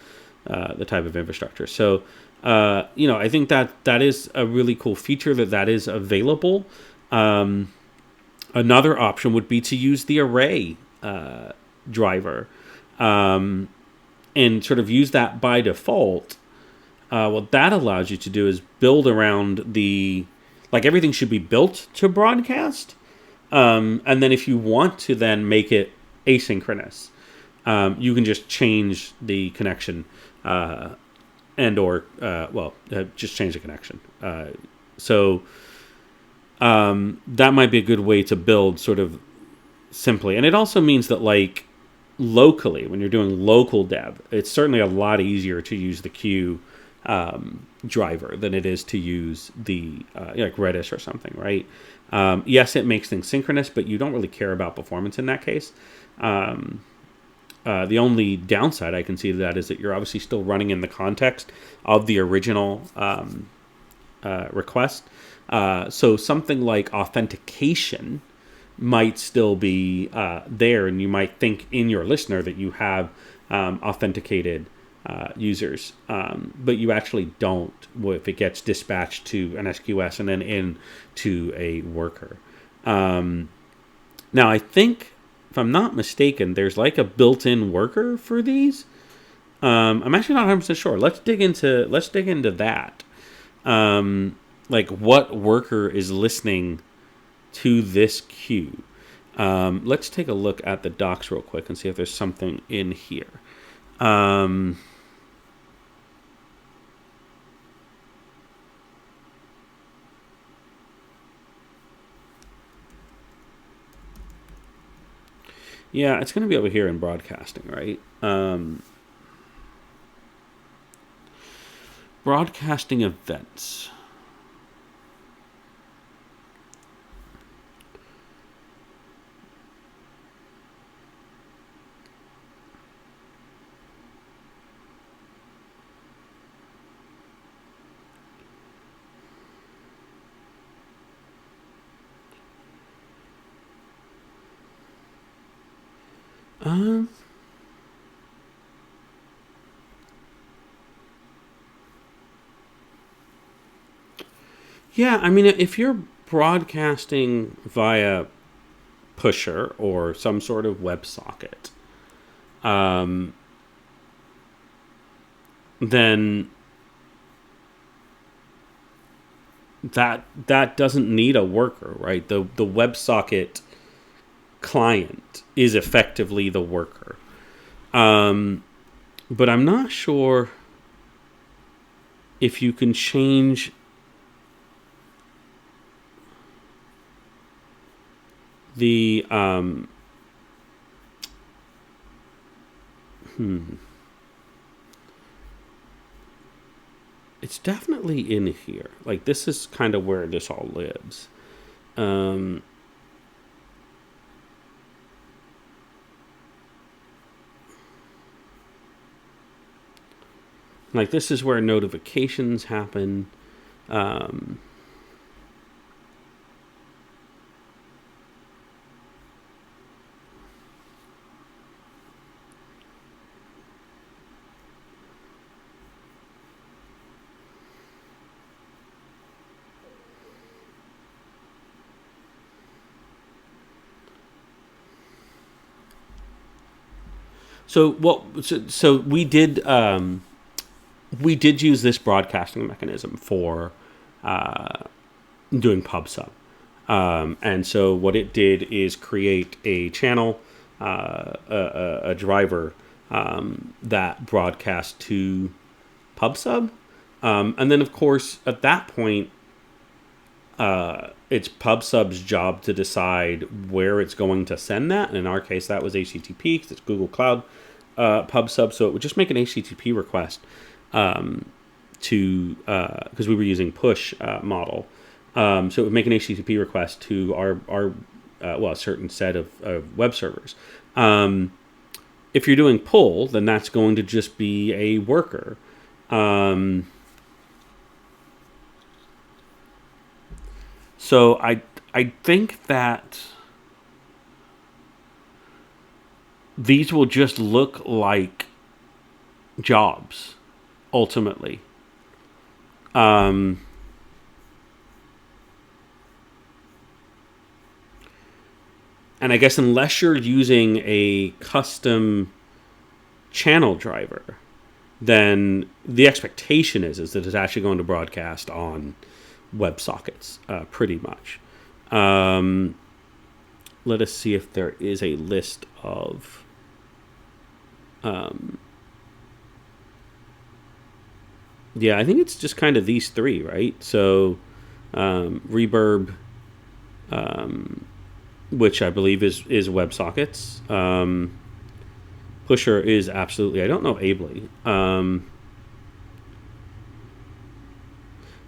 type of infrastructure. So, I think that is a really cool feature that is available. Another option would be to use the array driver and sort of use that by default. What that allows you to do is build around everything should be built to broadcast. And then if you want to then make it asynchronous, you can just change the connection just change the connection. So that might be a good way to build sort of simply. And it also means that locally, when you're doing local dev, it's certainly a lot easier to use the queue driver than it is to use the like Redis or something, right? Yes, it makes things synchronous, but you don't really care about performance in that case. The only downside I can see to that is that you're obviously still running in the context of the original request. So something like authentication might still be there, and you might think in your listener that you have authenticated users, but you actually don't if it gets dispatched to an SQS and then into a worker. Now, I think, if I'm not mistaken, there's like a built-in worker for these. I'm actually not 100% sure. Let's dig into that. Like what worker is listening to this queue. Let's take a look at the docs real quick and see if there's something in here. Yeah, it's going to be over here in broadcasting, right? Broadcasting events. Yeah, I mean, if you're broadcasting via pusher or some sort of WebSocket, then that doesn't need a worker, right? The WebSocket client is effectively the worker. But I'm not sure if you can change the it's definitely in here. Like, this is kind of where this all lives. Like, this is where notifications happen. So we did use this broadcasting mechanism for doing PubSub. And so what it did is create a channel, a driver that broadcast to PubSub. And then, of course, at that point, it's PubSub's job to decide where it's going to send that. And in our case, that was HTTP because it's Google Cloud PubSub. So it would just make an HTTP request to because we were using push model. So it would make an HTTP request to our a certain set of web servers. If you're doing pull, then that's going to just be a worker. So I think that these will just look like jobs ultimately. And I guess unless you're using a custom channel driver, then the expectation is that it's actually going to broadcast on WebSockets, pretty much. Let us see if there is a list of yeah, I think it's just kind of these three, right? So Reverb, which I believe is WebSockets. Pusher is absolutely, I don't know Ably.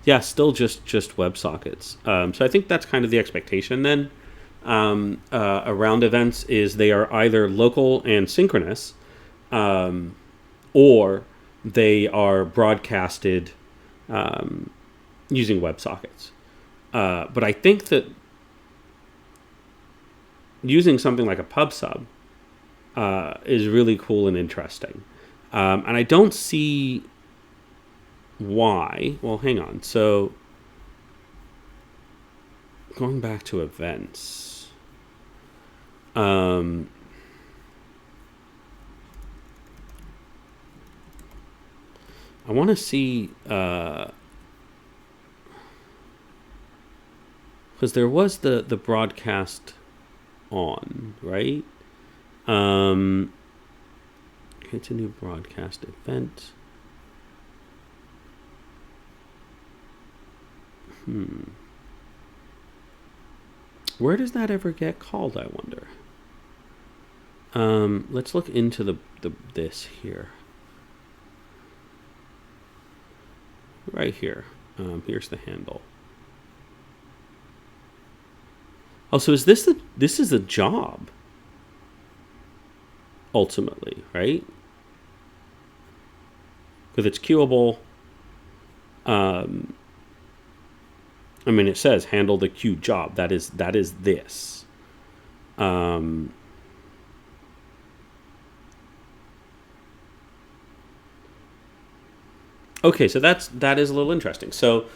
Yeah, still just WebSockets. So I think that's kind of the expectation then. Around events is they are either local and synchronous, or they are broadcasted using WebSockets. But I think that using something like a PubSub is really cool and interesting. And I don't see why. Well, hang on. So going back to events. I want to see because there was the broadcast on, right? It's a new broadcast event. Where does that ever get called, I wonder? Let's look into the this here. Right here. Here's the handle. Oh, so is this is a job? Ultimately, right? Because it's queuable. I mean, it says handle the queue job. That is this. Okay, so that is a little interesting. So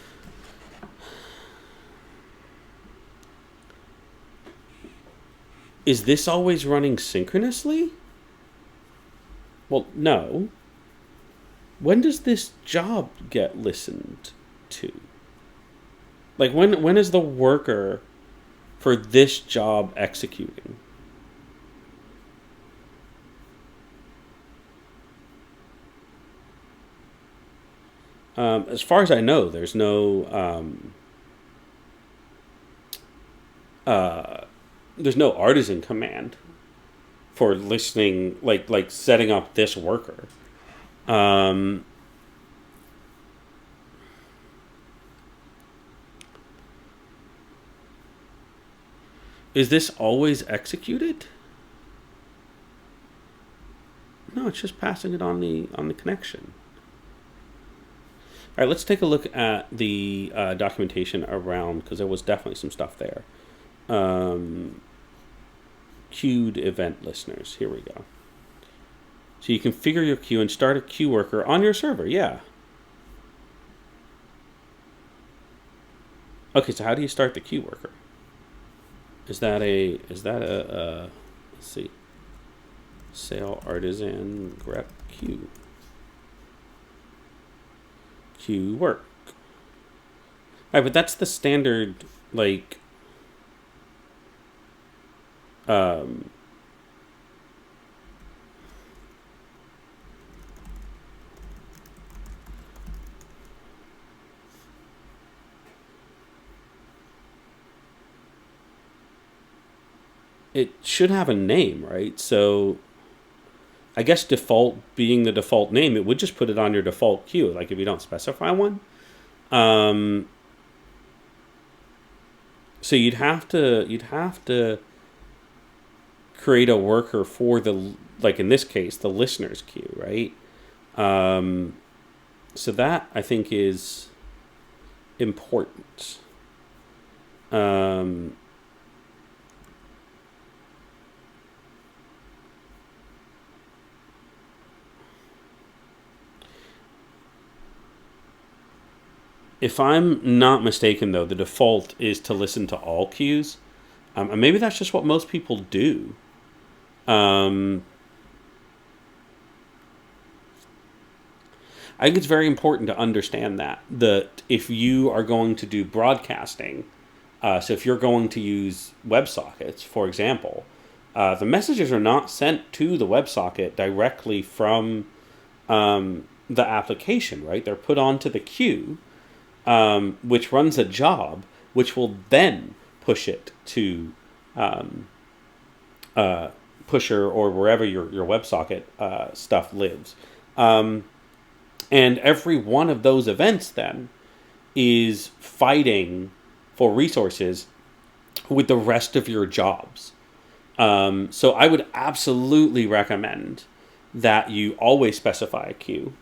is this always running synchronously? Well, no. When does this job get listened to? Like when is the worker for this job executing? As far as I know, there's no artisan command for listening, like setting up this worker. Um, is this always executed? No, it's just passing it on the connection. All right, let's take a look at the documentation around, because there was definitely some stuff there. Um, Queued event listeners. Here we go. So you configure your queue and start a queue worker on your server. Yeah. Okay, so how do you start the queue worker? Let's see. Sale artisan grep queue. Queue work. All right, but that's the standard, like, um, it should have a name, right? So I guess default being the default name, it would just put it on your default queue, like if you don't specify one. Um, so you'd have to create a worker for the, like in this case, the listeners queue, right? Um, so that I think is important. Um, if I'm not mistaken, though, the default is to listen to all queues. And maybe that's just what most people do. Um, I think it's very important to understand that if you are going to do broadcasting, so if you're going to use WebSockets, for example, the messages are not sent to the WebSocket directly from the application, right? They're put onto the queue, which runs a job, which will then push it to Pusher or wherever your WebSocket stuff lives. And every one of those events then is fighting for resources with the rest of your jobs. So I would absolutely recommend that you always specify a queue.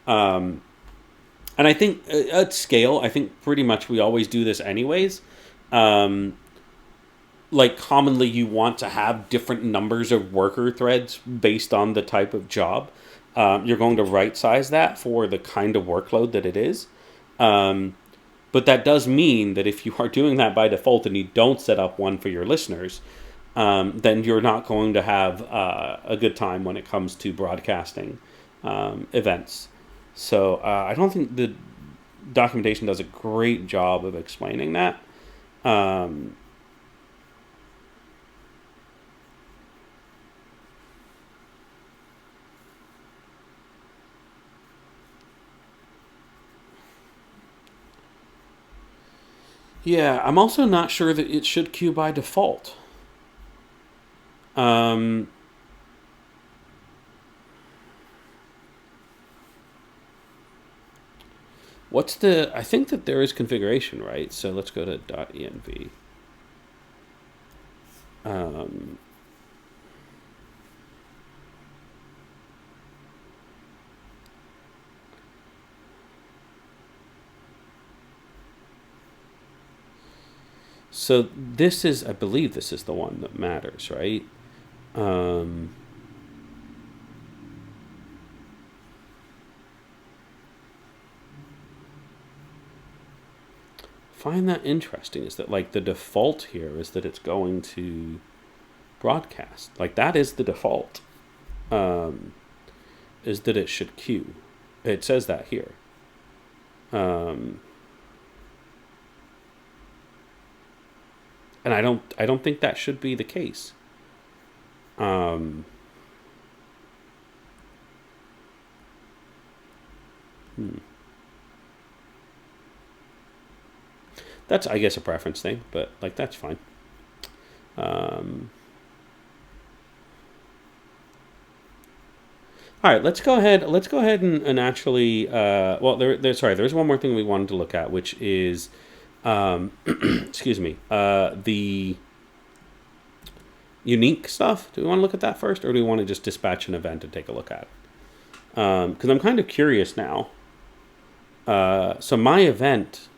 Um, and I think at scale, I think pretty much we always do this anyways. Um, like commonly you want to have different numbers of worker threads based on the type of job. You're going to right size that for the kind of workload that it is. Um, but that does mean that if you are doing that by default and you don't set up one for your listeners, then you're not going to have a good time when it comes to broadcasting events. So I don't think the documentation does a great job of explaining that. Um, yeah, I'm also not sure that it should queue by default. Um, I think that there is configuration, right? So let's go to .env. Um, so I believe this is the one that matters, right? Um, find that interesting is that like the default here is that it's going to broadcast. Like that is the default. Um, is that it should queue. It says that here. Um, And I don't think that should be the case. Um, That's, I guess, a preference thing, but like that's fine. Um, all right, let's go ahead. Let's go ahead and actually. There's one more thing we wanted to look at, which is, excuse me, the unique stuff. Do we want to look at that first, or do we want to just dispatch an event and take a look at it? Because I'm kind of curious now. So my event,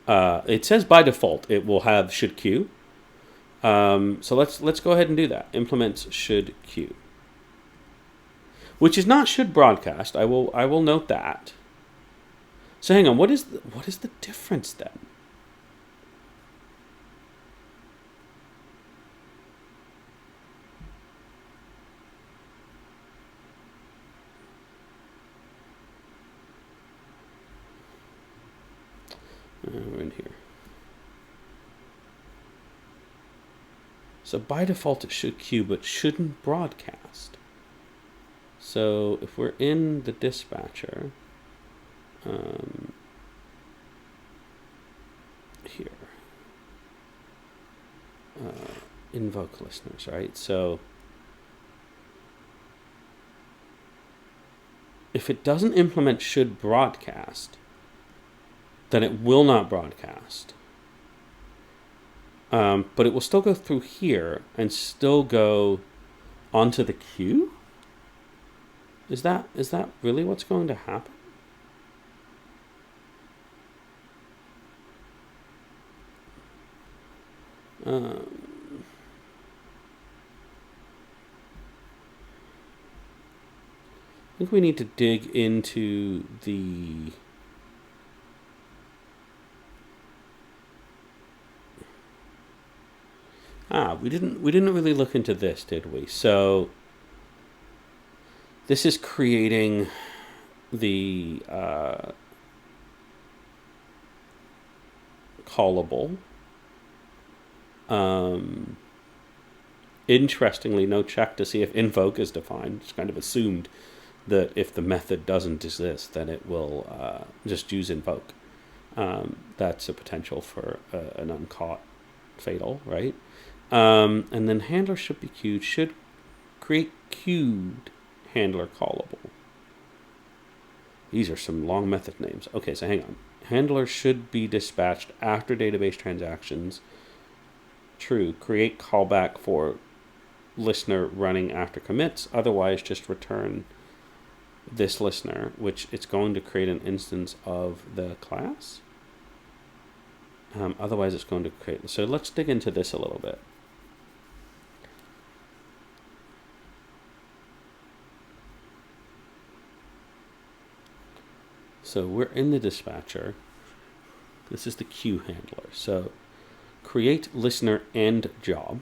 it says by default it will have should queue. So let's go ahead and do that. Implements should queue, which is not should broadcast. I will note that. So hang on, what is the difference then? We're in here. So by default it should queue, but shouldn't broadcast. So if we're in the dispatcher, here, invoke listeners, right? So if it doesn't implement should broadcast, then it will not broadcast. But it will still go through here and still go onto the queue? Is that really what's going to happen? I think we need to dig into the we didn't really look into this, did we? So this is creating the callable. Interestingly, no check to see if invoke is defined. It's kind of assumed that if the method doesn't exist, then it will just use invoke. That's a potential for an uncaught fatal, right? And then handler should be queued, should create queued handler callable. These are some long method names. Okay, so hang on. Handler should be dispatched after database transactions. True. Create callback for listener running after commits. Otherwise, just return this listener, which it's going to create an instance of the class. Otherwise, it's going to create. So let's dig into this a little bit. So we're in the dispatcher. This is the queue handler. So create listener and job.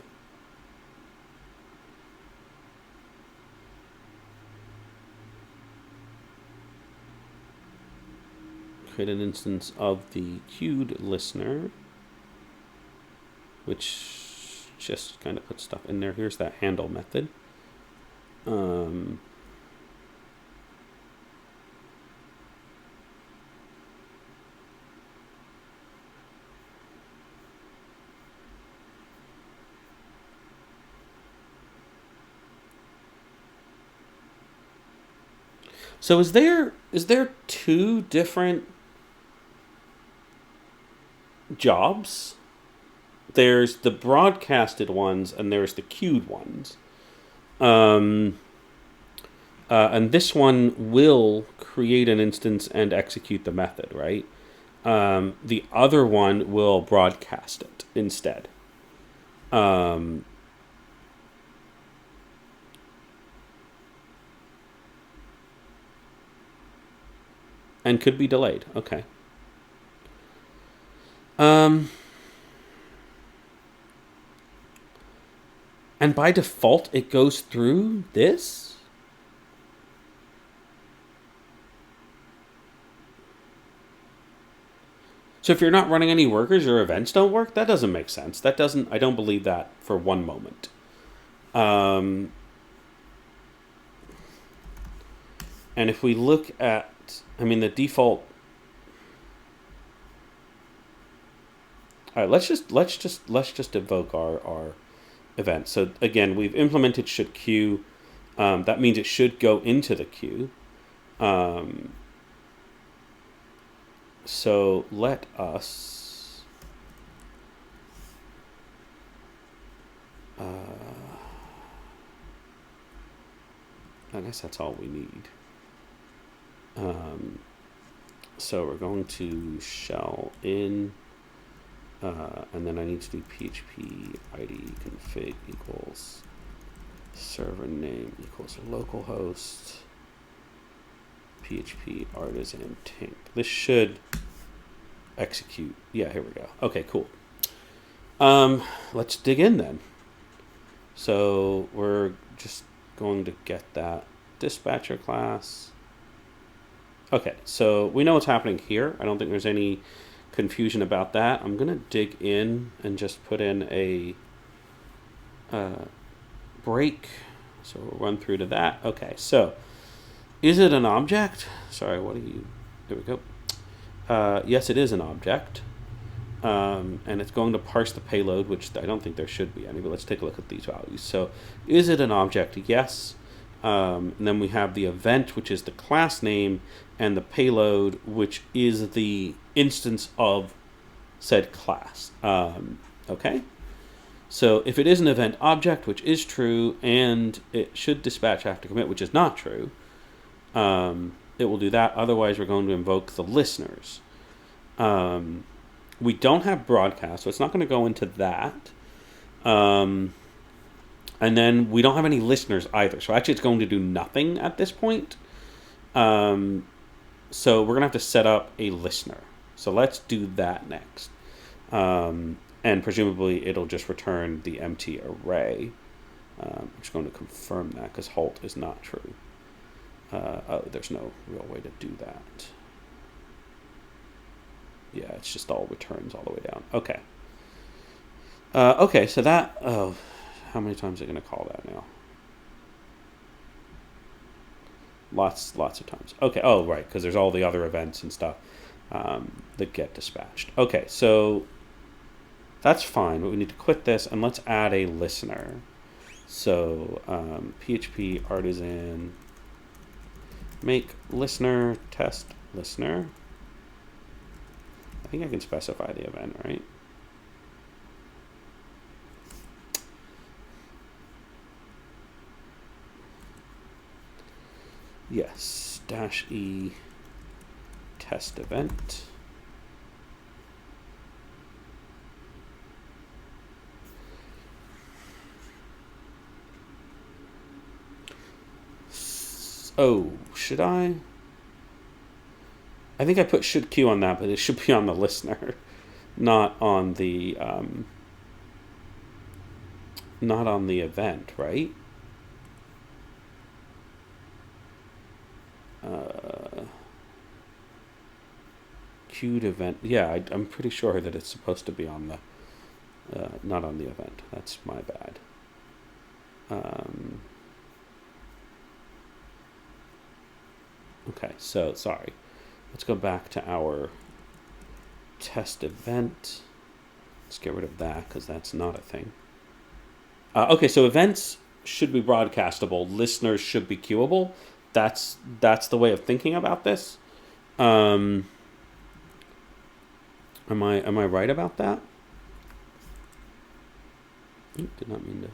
Create an instance of the queued listener, which just kind of puts stuff in there. Here's that handle method. So is there two different jobs? There's the broadcasted ones and there's the queued ones. And this one will create an instance and execute the method, right? The other one will broadcast it instead. And could be delayed. Okay. And by default, it goes through this? So if you're not running any workers, your events don't work? That doesn't make sense. I don't believe that for one moment. And if we look at, the default. All right, let's just evoke our event. So again, we've implemented should queue. That means it should go into the queue. So let us. I guess that's all we need. So we're going to shell in, and then I need to do PHP ID config equals server name equals localhost PHP artisan tink. This should execute. Yeah, here we go. Okay, cool. Let's dig in then. So we're just going to get that dispatcher class. Okay, so we know what's happening here. I don't think there's any confusion about that. I'm going to dig in and just put in a break. So we'll run through to that. Okay, so is it an object? Sorry, there we go. Yes, it is an object. And it's going to parse the payload, which I don't think there should be any, but let's take a look at these values. So is it an object? Yes. And then we have the event, which is the class name, and the payload, which is the instance of said class. Okay. So if it is an event object, which is true, and it should dispatch after commit, which is not true, it will do that. Otherwise, we're going to invoke the listeners. We don't have broadcast, so it's not going to go into that. And then we don't have any listeners either. So actually, it's going to do nothing at this point. So we're going to have to set up a listener. So let's do that next. And presumably, it'll just return the empty array. I'm just going to confirm that because halt is not true. There's no real way to do that. Yeah, it's just all returns all the way down. Okay. Okay, so that... how many times are you going to call that now? Lots of times. Okay, oh, right, because there's all the other events and stuff that get dispatched. Okay, so that's fine, but we need to quit this, and let's add a listener. So PHP artisan make listener test listener. I think I can specify the event, right? Yes, -e test event. Oh, should I? I think I put should queue on that, but it should be on the listener, not on the event, right? Queued event. Yeah, I'm pretty sure that it's supposed to be on the, not on the event. That's my bad. Okay, so sorry. Let's go back to our test event. Let's get rid of that because that's not a thing. Okay, so events should be broadcastable. Listeners should be queuable. That's the way of thinking about this. Am I right about that? Oop, did not mean to.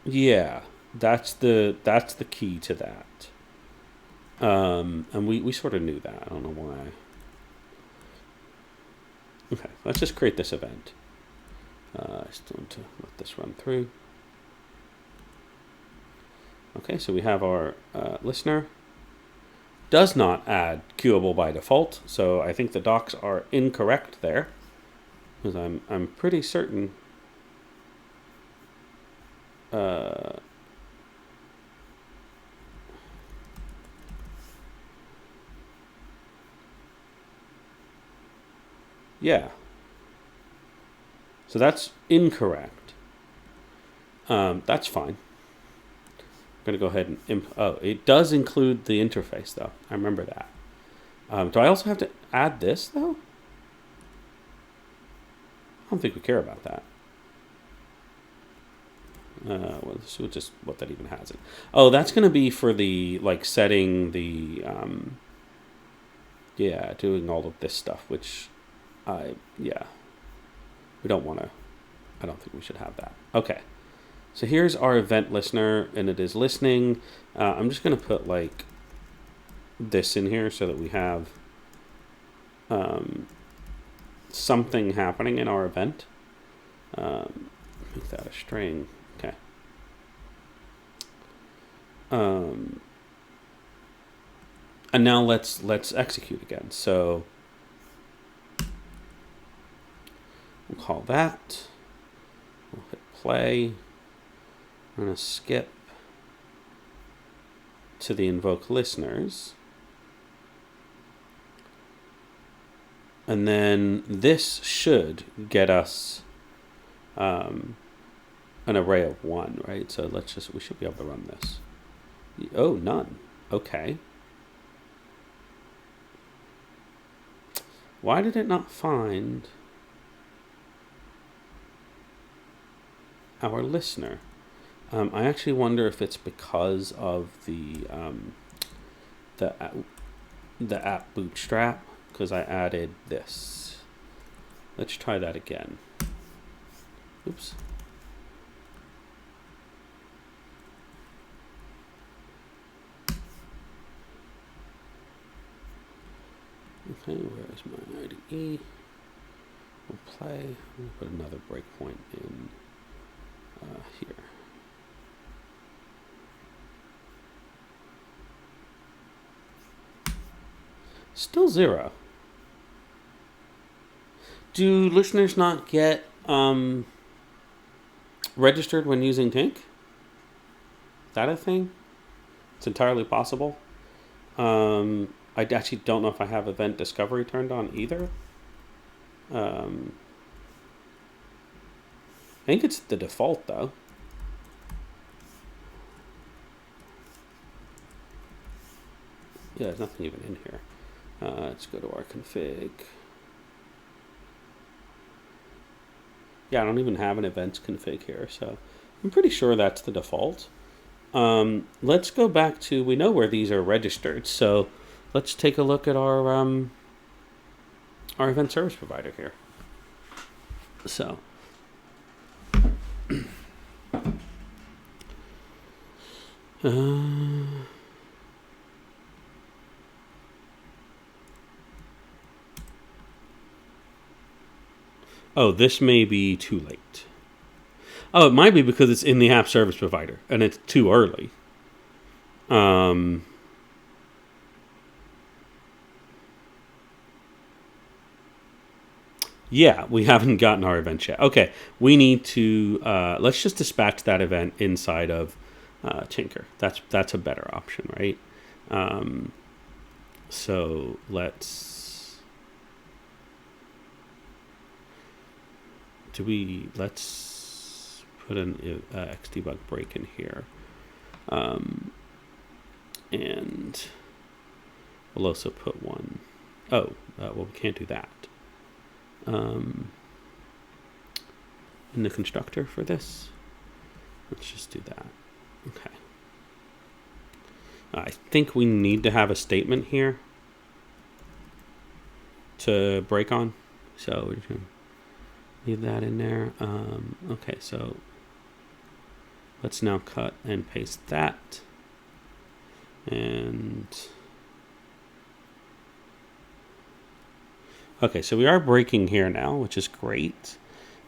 Yeah, that's the key to that. And we sort of knew that. I don't know why. Okay, let's just create this event. Just want to let this run through. Okay, so we have our listener. Does not add queuable by default, so I think the docs are incorrect there, because I'm pretty certain. Yeah. So that's incorrect. That's fine. I'm going to go ahead and... it does include the interface, though. I remember that. Do I also have to add this, though? I don't think we care about that. Well, so just what that even has it. Oh, that's going to be for the, like, setting the... yeah, doing all of this stuff, which... yeah. We don't want to... I don't think we should have that. Okay. So here's our event listener, and it is listening. I'm just going to put, like, this in here so that we have something happening in our event. Make that a string. Okay. And now let's execute again. So we'll call that. We'll hit play. I'm going to skip to the invoke listeners. And then this should get us an array of 1, right? So we should be able to run this. Oh, none. Okay. Why did it not find our listener? I actually wonder if it's because of the app bootstrap, because I added this. Let's try that again. Oops. Okay, where is my IDE? We'll play. We'll put another breakpoint in here. Still 0. Do listeners not get registered when using Tink? Is that a thing? It's entirely possible. I actually don't know if I have event discovery turned on either. I think it's the default, though. Yeah, there's nothing even in here. Let's go to our config. Yeah, I don't even have an events config here, so I'm pretty sure that's the default. Let's go back to, we know where these are registered, so let's take a look at our event service provider here. So, oh, this may be too late. Oh, it might be because it's in the app service provider and it's too early. Yeah, we haven't gotten our event yet. Okay, we need to, let's just dispatch that event inside of Tinker. That's a better option, right? So let's put an xdebug break in here, and we'll also put one. Oh, well, we can't do that. In the constructor for this, let's just do that. Okay. I think we need to have a statement here to break on, so we're just gonna leave that in there. Okay, so let's now cut and paste that, and okay, so we are breaking here now, which is great.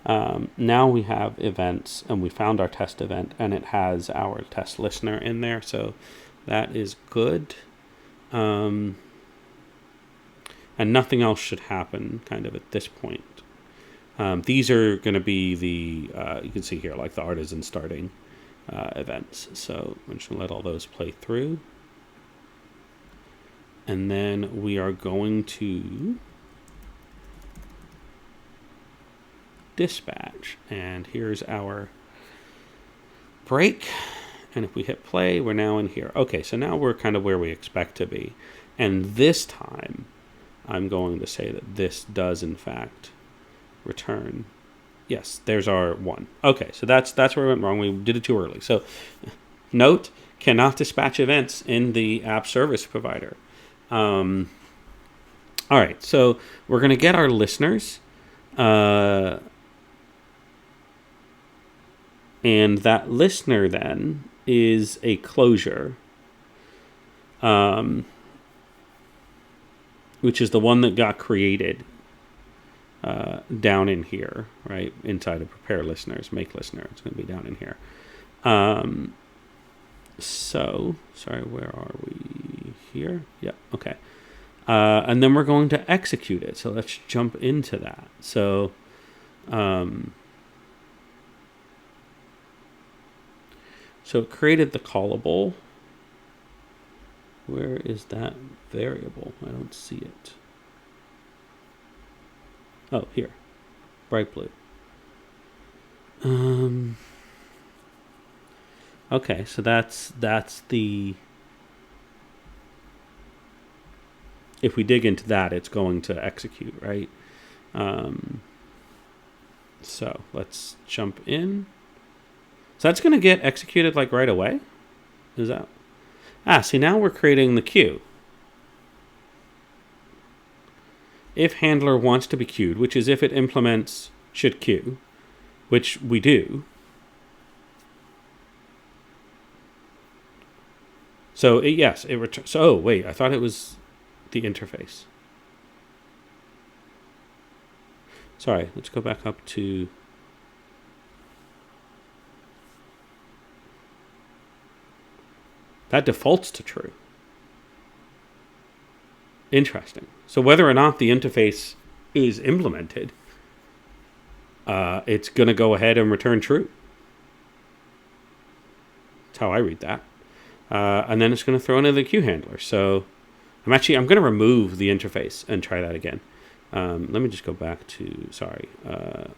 Now we have events, and we found our test event, and it has our test listener in there, so that is good. And nothing else should happen kind of at this point. These are going to be the, you can see here, like the artisan starting events. So I'm just going to let all those play through. And then we are going to dispatch. And here's our break. And if we hit play, we're now in here. Okay, so now we're kind of where we expect to be. And this time, I'm going to say that this does, in fact, return. Yes, there's our 1. Okay, so that's where we went wrong. We did it too early. So note, cannot dispatch events in the app service provider. All right, so we're going to get our listeners. And that listener then is a closure, which is the one that got created down in here, right? Inside of prepare listeners, make listener. It's going to be down in here. So, sorry, where are we? Here? Yeah, okay. And then we're going to execute it. So let's jump into that. So, so it created the callable. Where is that variable? I don't see it. Oh, here. Bright blue. Okay, so that's the... If we dig into that, it's going to execute, right? So let's jump in. So that's going to get executed like right away? Is that... see, now we're creating the queue. If handler wants to be queued, which is if it implements should queue, which we do. So yes, it returns. So, oh wait, I thought it was the interface. Sorry, let's go back up to... That defaults to true. Interesting. So whether or not the interface is implemented, it's going to go ahead and return true. That's how I read that. And then it's going to throw in the queue handler. So I'm going to remove the interface and try that again. Let me just go back to,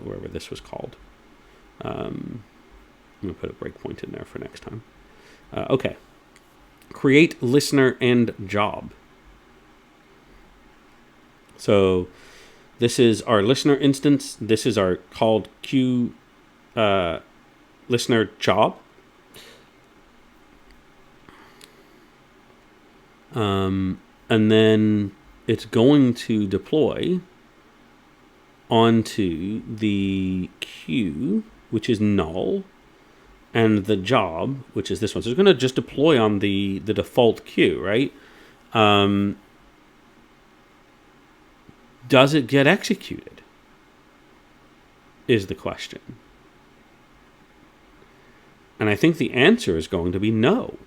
wherever this was called. I'm going to put a breakpoint in there for next time. Okay. Create listener and job. So this is our listener instance. This is our called queue listener job. And then it's going to deploy onto the queue, which is null, and the job, which is this one. So it's going to just deploy on the default queue, right? Does it get executed? Is the question. And I think the answer is going to be no.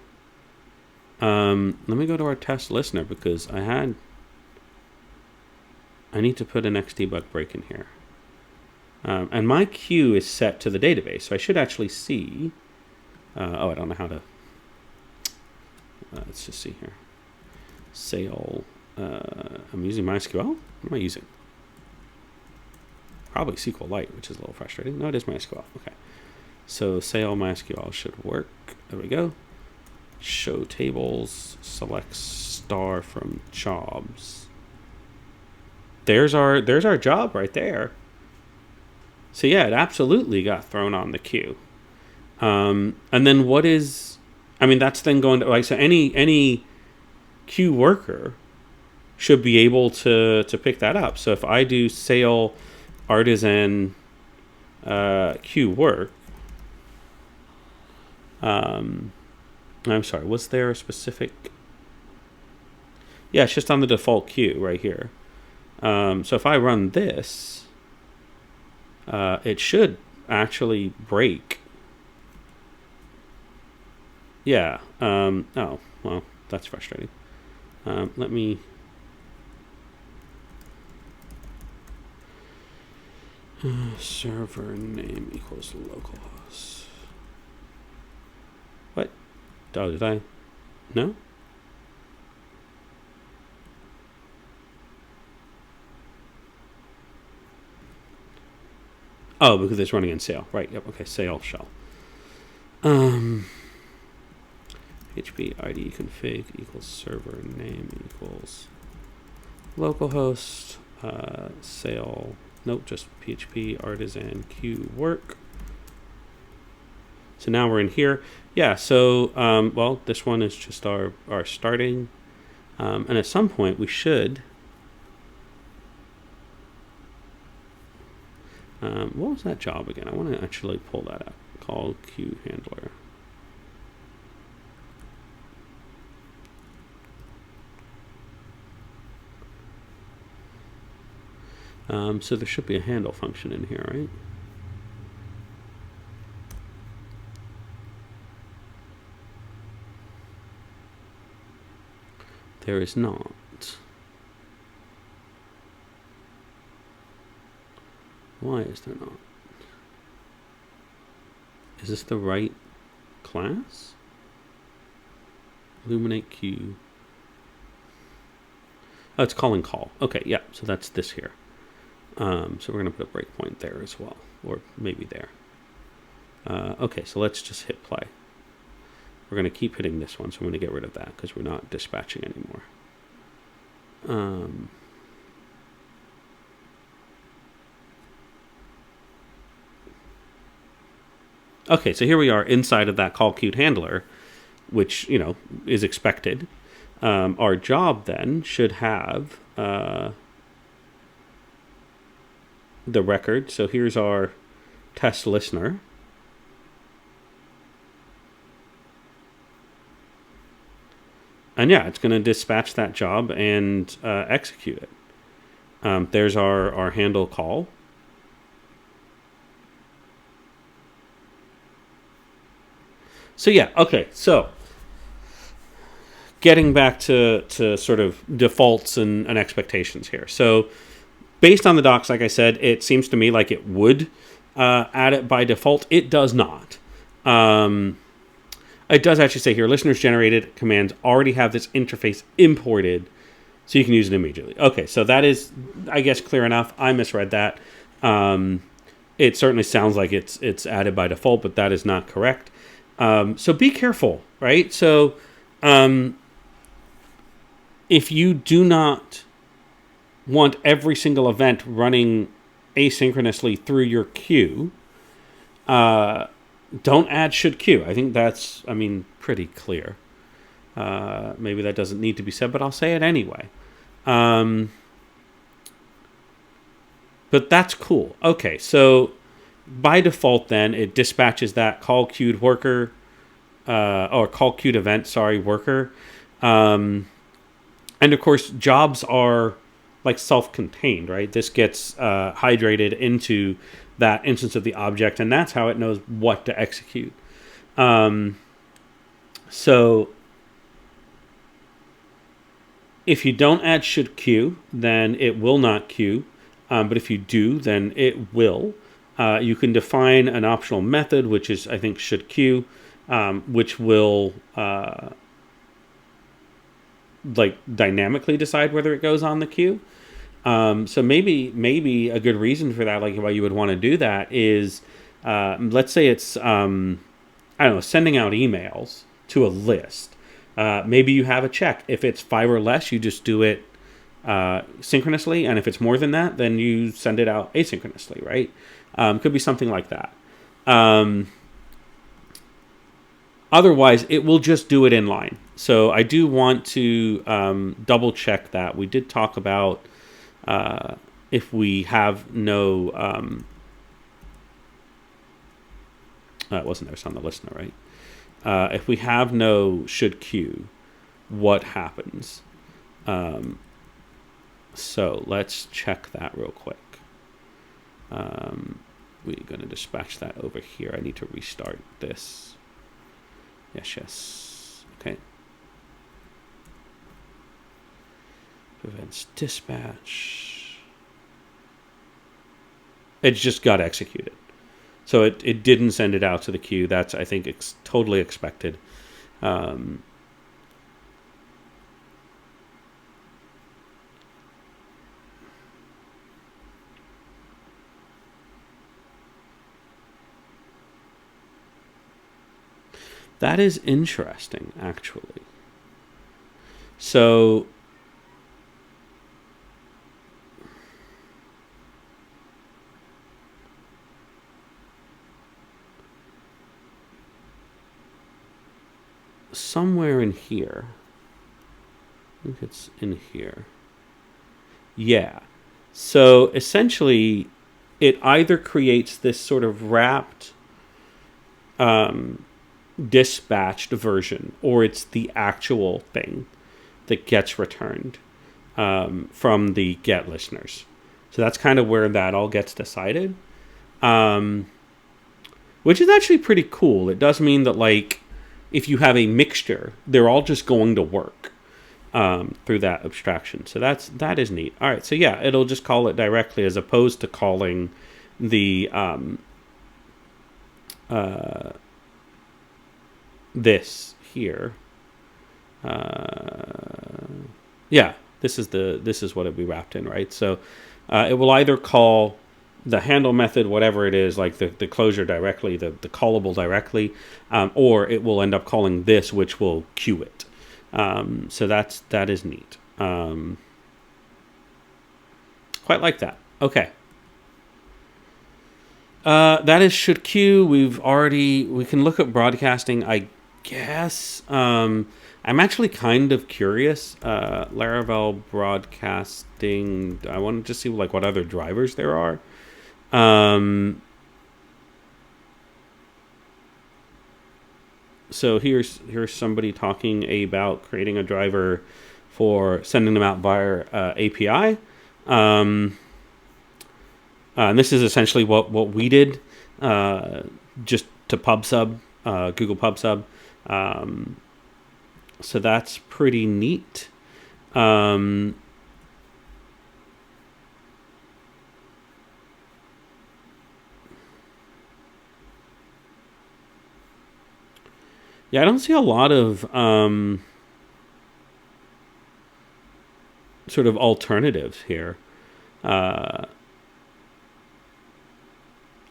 Let me go to our test listener because I need to put an xdebug break in here. And my queue is set to the database, so I should actually see... I don't know how to... let's just see here. Sale... I'm using MySQL. What am I using? Probably SQLite, which is a little frustrating. No, it is MySQL. Okay. So sale MySQL should work. There we go. Show tables. Select star from jobs. There's our job right there. So yeah, it absolutely got thrown on the queue. And then what is... I mean, that's then going to... Like, so any queue worker should be able to pick that up. So if I do sale artisan queue work, I'm sorry, was there a specific... Yeah, it's just on the default queue right here. So if I run this, it should actually break. Yeah. Oh, well, that's frustrating. Let me... server name equals localhost. Oh, did I? No? Oh, because it's running in sail. Right, yep, okay, sail shell. PHP ID config equals server name equals localhost sail. Nope, just PHP artisan queue work. So now we're in here. Yeah, so, well, this one is just our starting. And at some point we should... what was that job again? I want to actually pull that up. Call queue handler. So there should be a handle function in here, right? There is not. Why is there not? Is this the right class? Illuminate queue. Oh, it's calling call. Okay, yeah, so that's this here. So we're going to put a breakpoint there as well, or maybe there. Okay, so let's just hit play. We're going to keep hitting this one, so I'm going to get rid of that because we're not dispatching anymore. Okay, so here we are inside of that call queued handler, which, is expected. Our job then should have the record. So here's our test listener. And yeah, it's going to dispatch that job and execute it. There's our handle call. So yeah, okay, so getting back to sort of defaults and expectations here. So based on the docs, like I said, it seems to me like it would add it by default. It does not. It does actually say here, listeners generated commands already have this interface imported, so you can use it immediately. Okay, so that is, I guess, clear enough. I misread that. It certainly sounds like it's added by default, but that is not correct. So be careful, right? So if you do not want every single event running asynchronously through your queue, don't add should queue. I think that's, pretty clear. Maybe that doesn't need to be said, but I'll say it anyway. But that's cool. Okay, so by default then, it dispatches that call queued worker, or call queued event, worker. And of course, jobs are like self-contained, right? This gets hydrated into that instance of the object, and that's how it knows what to execute. So if you don't add should queue, then it will not queue. But if you do, then it will. You can define an optional method, which is, I think, should queue, which will dynamically decide whether it goes on the queue. So maybe a good reason for that, like why you would want to do that, is let's say it's sending out emails to a list. Maybe you have a check. If it's 5 or less, you just do it synchronously, and if it's more than that, then you send it out asynchronously, right? Could be something like that. Otherwise, it will just do it in line. So I do want to double check that. We did talk about if we have no... it wasn't there, it's on the listener, right? If we have no should queue, what happens? So let's check that real quick. We're going to dispatch that over here. I need to restart this. Yes. Okay. Events dispatch. It just got executed. So it didn't send it out to the queue. That's, I think, totally expected. That is interesting, actually. So somewhere in here, I think it's in here. Yeah. So essentially, it either creates this sort of wrapped, dispatched version, or it's the actual thing that gets returned from the get listeners. So that's kind of where that all gets decided, which is actually pretty cool. It does mean that, like, if you have a mixture, they're all just going to work through that abstraction. So that is neat. All right, so yeah, it'll just call it directly as opposed to calling the this here. Yeah, this is what it'd be wrapped in, right? So it will either call the handle method, whatever it is, like the closure directly, the callable directly, or it will end up calling this, which will queue it. So that is neat. Quite like that. Okay. That is should queue. We can look at broadcasting, I guess. I'm actually kind of curious. Laravel broadcasting. I want to just see like what other drivers there are. So here's somebody talking about creating a driver for sending them out via API. And this is essentially what we did, just to PubSub, Google PubSub. So that's pretty neat. Yeah, I don't see a lot of sort of alternatives here. I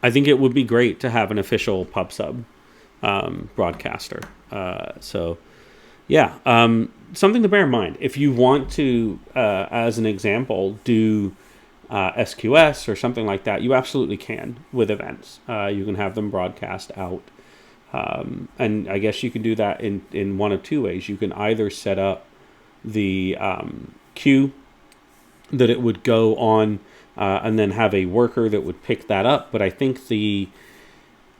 think it would be great to have an official PubSub broadcaster. So, yeah, something to bear in mind. If you want to, as an example, do SQS or something like that, you absolutely can with events. You can have them broadcast out. And I guess you can do that in one of two ways. You can either set up the queue that it would go on, and then have a worker that would pick that up. But I think the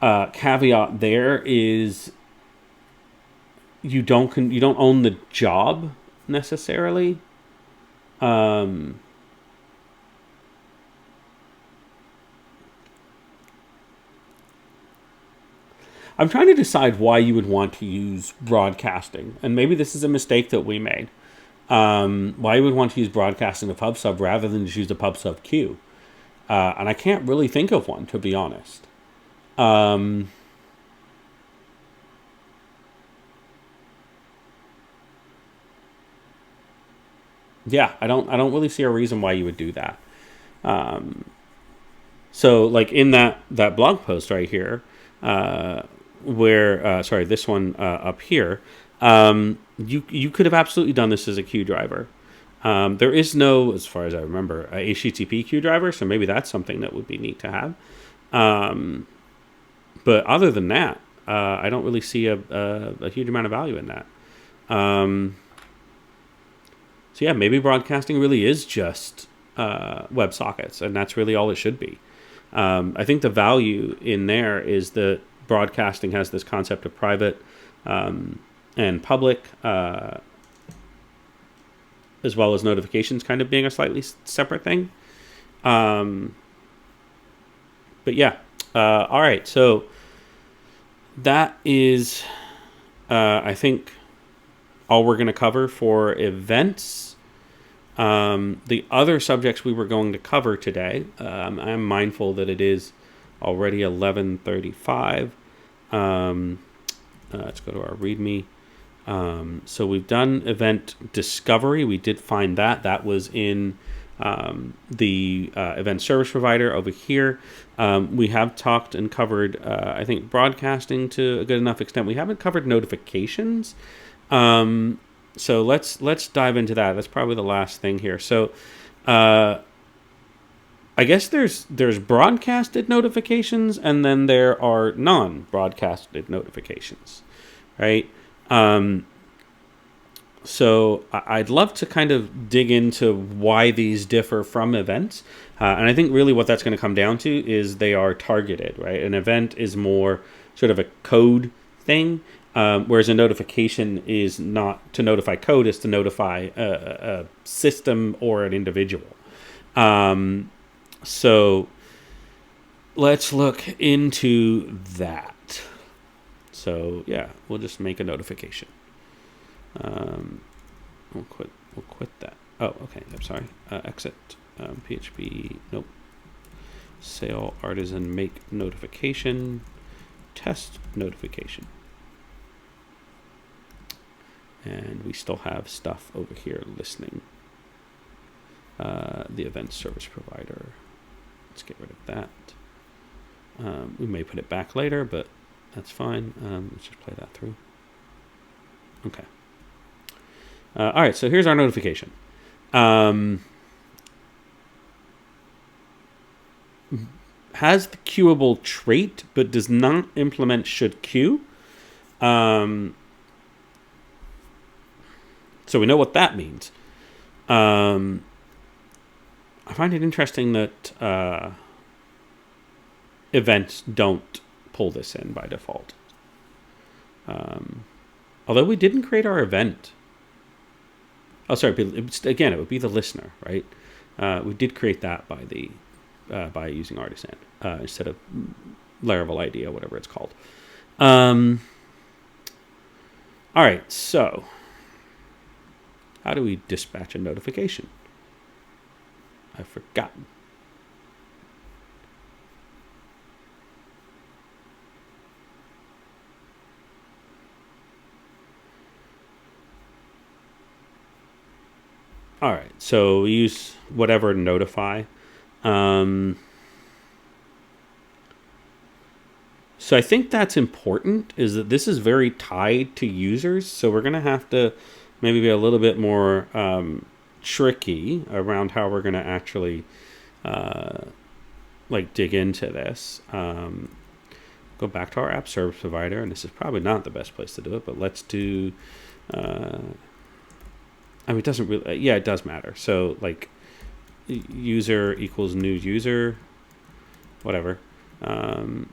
caveat there is you don't own the job necessarily. I'm trying to decide why you would want to use broadcasting, and maybe this is a mistake that we made. Why you would want to use broadcasting to PubSub rather than just use a PubSub queue, and I can't really think of one, to be honest. Yeah, I don't really see a reason why you would do that. So, like in that blog post right here, where sorry, this one up here, you could have absolutely done this as a queue driver. There is no, as far as I remember, a HTTP queue driver, so maybe that's something that would be neat to have. But other than that, I don't really see a huge amount of value in that. So yeah, maybe broadcasting really is just WebSockets, and that's really all it should be. I think the value in there is that broadcasting has this concept of private and public, as well as notifications kind of being a slightly separate thing. But yeah, all right. So that is, I think, all we're going to cover for events. The other subjects we were going to cover today, I'm mindful that it is already 11:35. Let's go to our README. So we've done event discovery. We did find that. That was in the event service provider over here. We have talked and covered, I think, broadcasting to a good enough extent. We haven't covered notifications. So let's dive into that. That's probably the last thing here. So I guess there's broadcasted notifications, and then there are non-broadcasted notifications, right? So I'd love to kind of dig into why these differ from events. And I think really what that's going to come down to is they are targeted, right? An event is more sort of a code thing, whereas a notification is not to notify code, is to notify a system or an individual. So let's look into that. So yeah, we'll just make a notification. We'll quit that. Oh, okay. I'm sorry. Exit. PHP. Nope. Sale artisan make notification. Test notification. And we still have stuff over here listening. The event service provider. Let's get rid of that. We may put it back later, but that's fine. Let's just play that through. Okay. All right, so here's our notification. Has the queuable trait, but does not implement should queue. So we know what that means. I find it interesting that events don't pull this in by default. Although we didn't create our event. Oh, sorry. Again, it would be the listener, right? We did create that by using Artisan instead of Laravel ID or whatever it's called. All right. So, how do we dispatch a notification? I've forgotten. All right, so we use whatever to notify. So I think that's important, is that this is very tied to users. So we're going to have to maybe be a little bit more tricky around how we're going to actually dig into this. Go back to our app service provider, and this is probably not the best place to do it, but let's do... it doesn't really... Yeah, it does matter. So, user equals new user, whatever. And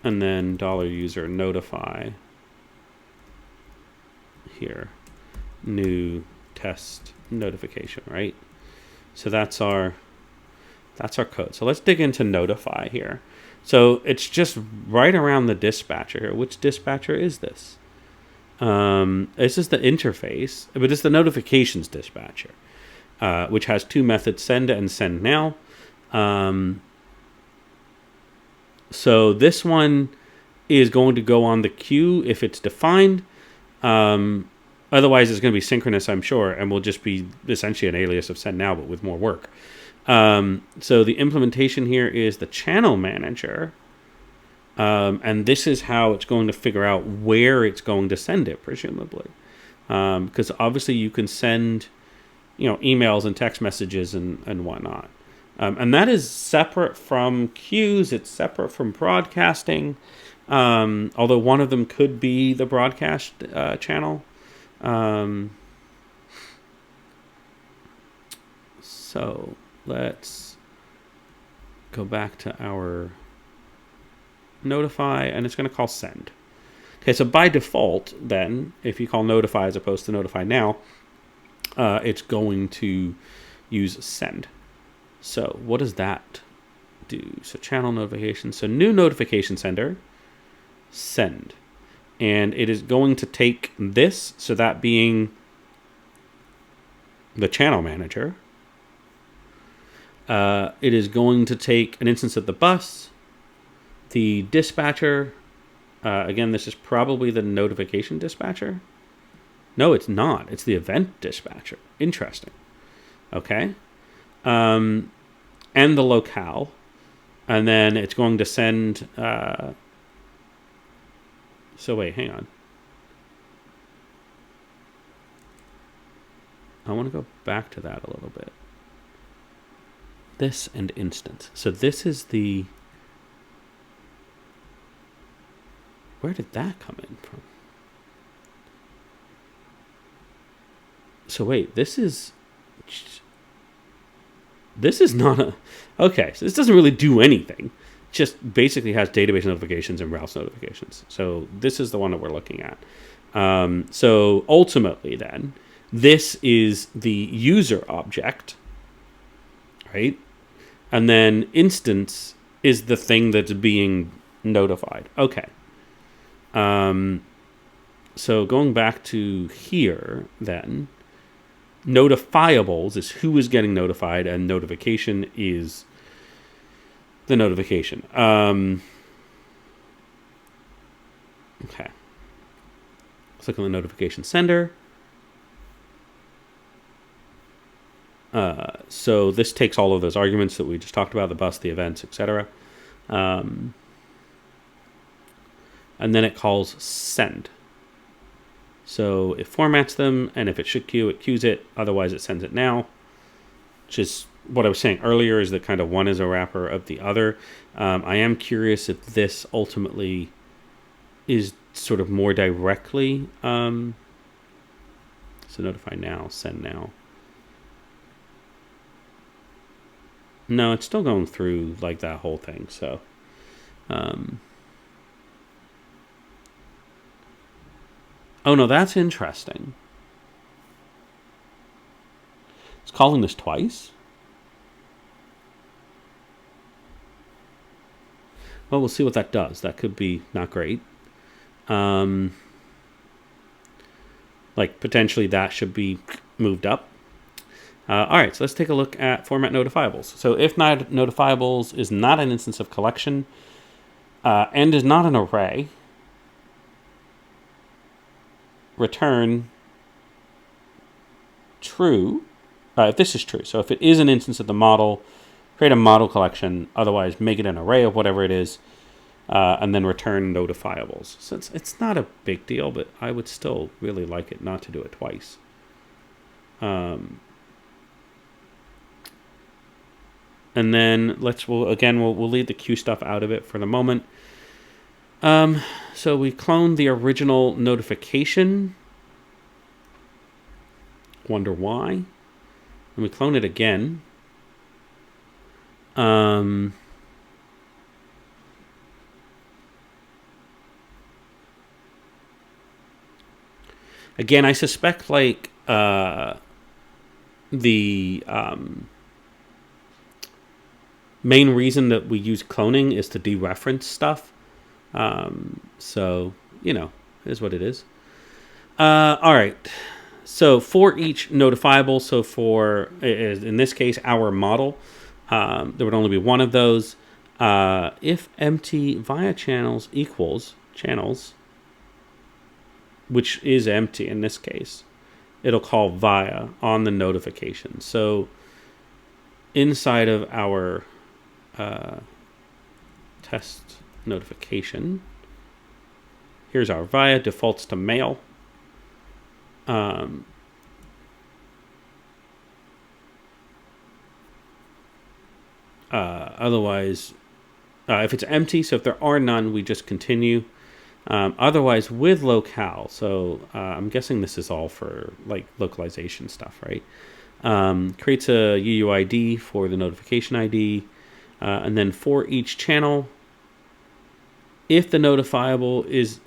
then $user notify here. New test notification, right? So that's our code. So let's dig into notify here. So it's just right around the dispatcher here. Which dispatcher is this? This is the interface, but it's the notifications dispatcher, which has two methods, send and send now. So this one is going to go on the queue if it's defined. Otherwise, it's going to be synchronous, I'm sure, and will just be essentially an alias of send now, but with more work. So the implementation here is the channel manager. And this is how it's going to figure out where it's going to send it, presumably. Because obviously you can send, emails and text messages and whatnot. And that is separate from queues. It's separate from broadcasting. Although one of them could be the broadcast channel. So let's go back to our notify, and it's going to call send. Okay, so by default, then, if you call notify as opposed to notify now, it's going to use send. So what does that do? So channel notification. So new notification sender, send. And it is going to take this, so that being the channel manager. It is going to take an instance of the bus, the dispatcher, Again, this is probably the notification dispatcher. No, it's not. It's the event dispatcher. Interesting. Okay. And the locale. And then it's going to send... so wait, hang on. I want to go back to that a little bit. This and instance. So this is the... Where did that come in from? So wait, this is not a... Okay, so this doesn't really do anything. It just basically has database notifications and browse notifications. So this is the one that we're looking at. So ultimately then, this is the user object, right? And then instance is the thing that's being notified. Okay. So going back to here then, notifiables is who is getting notified, and notification is the notification. Okay. Let's look at the notification sender. So this takes all of those arguments that we just talked about, the bus, the events, etc. And then it calls send. So it formats them, and if it should queue, it queues it. Otherwise, it sends it now, which is what I was saying earlier, is that kind of one is a wrapper of the other. I am curious if this ultimately is sort of more directly... so notify now, send now. No, it's still going through like that whole thing, so... Oh, no, that's interesting. It's calling this twice? Well, we'll see what that does. That could be not great. Like, potentially that should be moved up. All right, so let's take a look at format notifiables. So if not notifiables is not an instance of collection and is not an array, return true if this is true. So if it is an instance of the model, create a model collection. Otherwise, make it an array of whatever it is, and then return notifiables. So it's not a big deal, but I would still really like it not to do it twice. And then we'll leave the queue stuff out of it for the moment. So we cloned the original notification. Wonder why. And we clone it again. Again, I suspect like the main reason that we use cloning is to dereference stuff. So, it is what it is. All right. So for each notifiable, so for, in this case, our model, there would only be one of those. If empty via channels equals channels, which is empty in this case, it'll call via on the notification. So inside of our test notification, here's our via, defaults to mail. Otherwise, if it's empty, so if there are none, we just continue. Otherwise, with locale, so I'm guessing this is all for like localization stuff, right? Creates a UUID for the notification ID, and then for each channel, if the notifiable is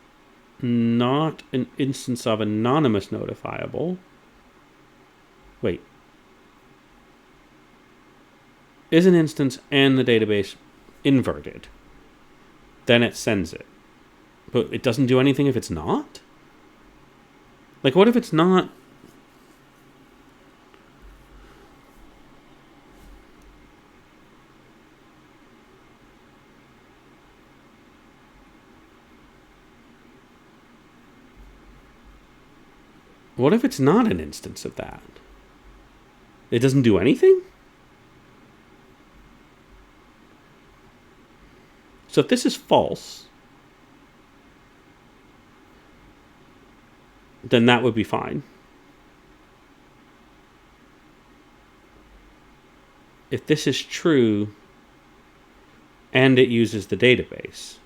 not an instance of anonymous notifiable, is an instance and the database inverted, then it sends it. But it doesn't do anything if it's not? Like, what if it's not? What if it's not an instance of that? It doesn't do anything? So if this is false, then that would be fine. If this is true and it uses the database,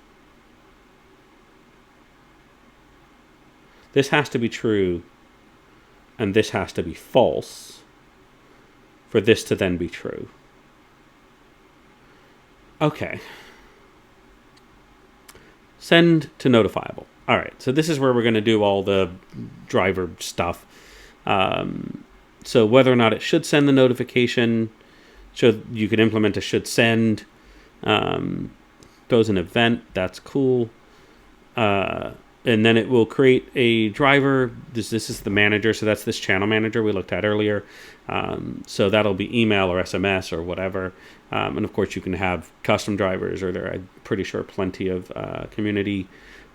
this has to be true and this has to be false for this to then be true. Okay. Send to notifiable. All right, so this is where we're going to do all the driver stuff. So whether or not it should send the notification, you can implement a should send. Throws an event. That's cool. And then it will create a driver. This is the manager, so that's this channel manager we looked at earlier. So that'll be email or SMS or whatever. And of course, you can have custom drivers, or there are, I'm pretty sure, plenty of community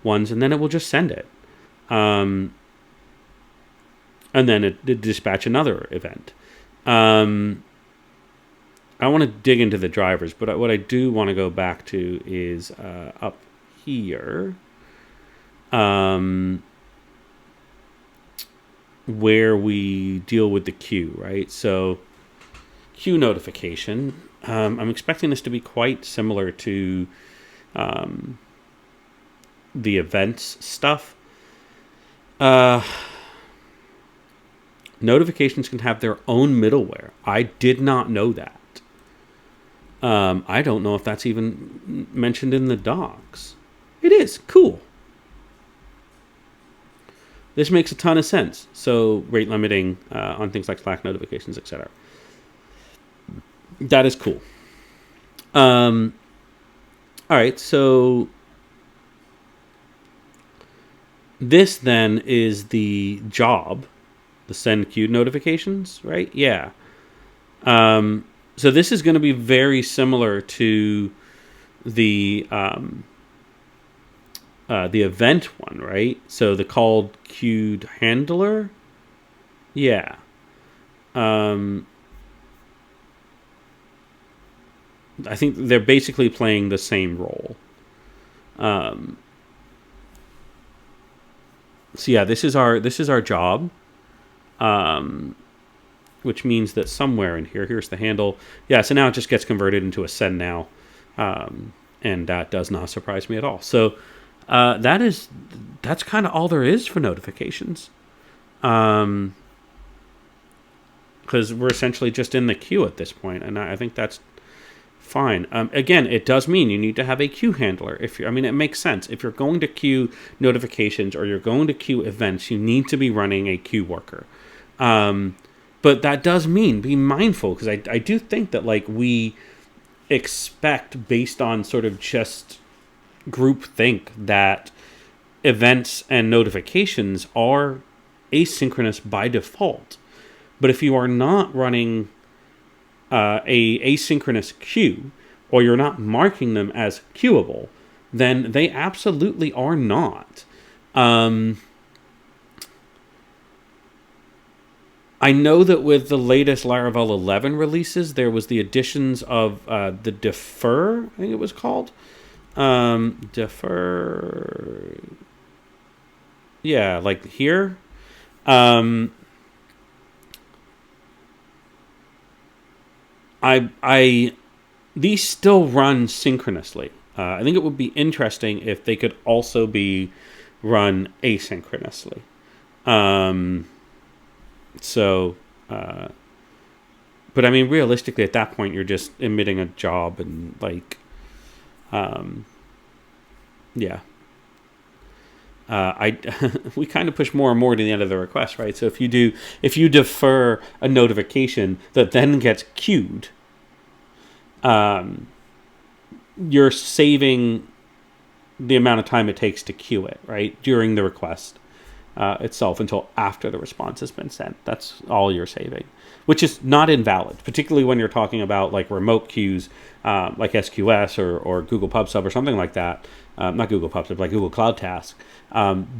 ones. And then it will just send it. And then it dispatch another event. I want to dig into the drivers, but what I do want to go back to is up here. Where we deal with the queue, right? So queue notification. I'm expecting this to be quite similar to the events stuff. Notifications can have their own middleware. I did not know that. I don't know if that's even mentioned in the docs. It is. Cool. This makes a ton of sense. So rate limiting on things like Slack notifications, etc. That is cool. All right, so this then is the job, the send queue notifications, right? Yeah. So this is going to be very similar to the event one, right? So the called queued handler. Yeah. I think they're basically playing the same role. So yeah, this is our job. Which means that somewhere in here's the handle. Yeah, so now it just gets converted into a send now. And that does not surprise me at all. So that's kind of all there is for notifications. Because we're essentially just in the queue at this point, and I think that's fine. Again, it does mean you need to have a queue handler. It makes sense. If you're going to queue notifications or you're going to queue events, you need to be running a queue worker. But that does mean be mindful, because I do think that we expect, based on sort of just groupthink, that events and notifications are asynchronous by default. But if you are not running a asynchronous queue, or you're not marking them as queuable, then they absolutely are not. I know that with the latest Laravel 11 releases, there was the additions of the defer, I think it was called. Defer. Yeah, like here. These still run synchronously. I think it would be interesting if they could also be run asynchronously. But realistically, at that point, you're just emitting a job and yeah. We kind of push more and more to the end of the request, right? So if you defer a notification that then gets queued, you're saving the amount of time it takes to queue it, right, during the request itself until after the response has been sent. That's all you're saving, which is not invalid, particularly when you're talking about remote queues like SQS or Google PubSub or something like that. Not Google PubSub, like Google Cloud Task.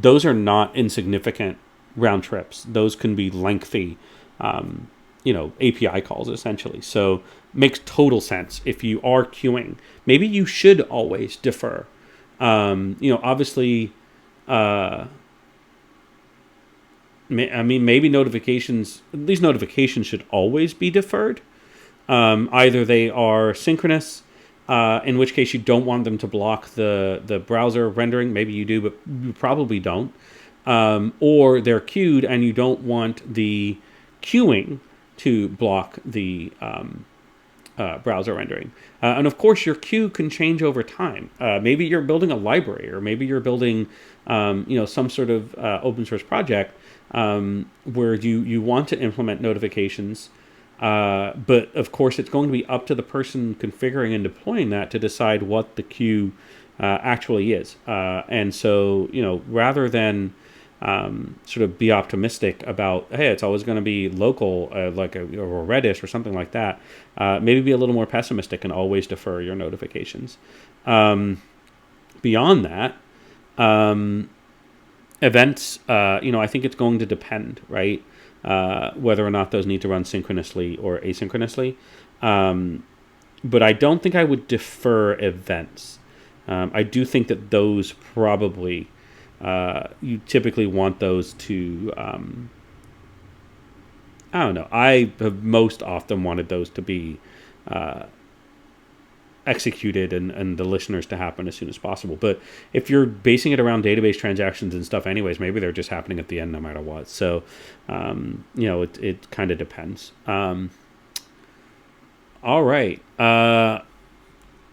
Those are not insignificant round trips. Those can be lengthy, API calls essentially. So makes total sense if you are queuing. Maybe you should always defer. Obviously, maybe these notifications should always be deferred. Either they are synchronous, in which case you don't want them to block the browser rendering. Maybe you do, but you probably don't. Or they're queued and you don't want the queuing to block the browser rendering. And of course, your queue can change over time. Maybe you're building a library, or maybe you're building, some sort of open source project where you want to implement notifications. But of course, it's going to be up to the person configuring and deploying that to decide what the queue actually is. And so, rather than sort of be optimistic about, hey, it's always going to be local, like or Redis or something like that. Maybe be a little more pessimistic and always defer your notifications. Beyond that, events, I think it's going to depend, right? Whether or not those need to run synchronously or asynchronously. But I don't think I would defer events. I do think that those probably... you typically want those to, I don't know. I have most often wanted those to be executed and the listeners to happen as soon as possible. But if you're basing it around database transactions and stuff anyways, maybe they're just happening at the end no matter what. So, it kind of depends. All right.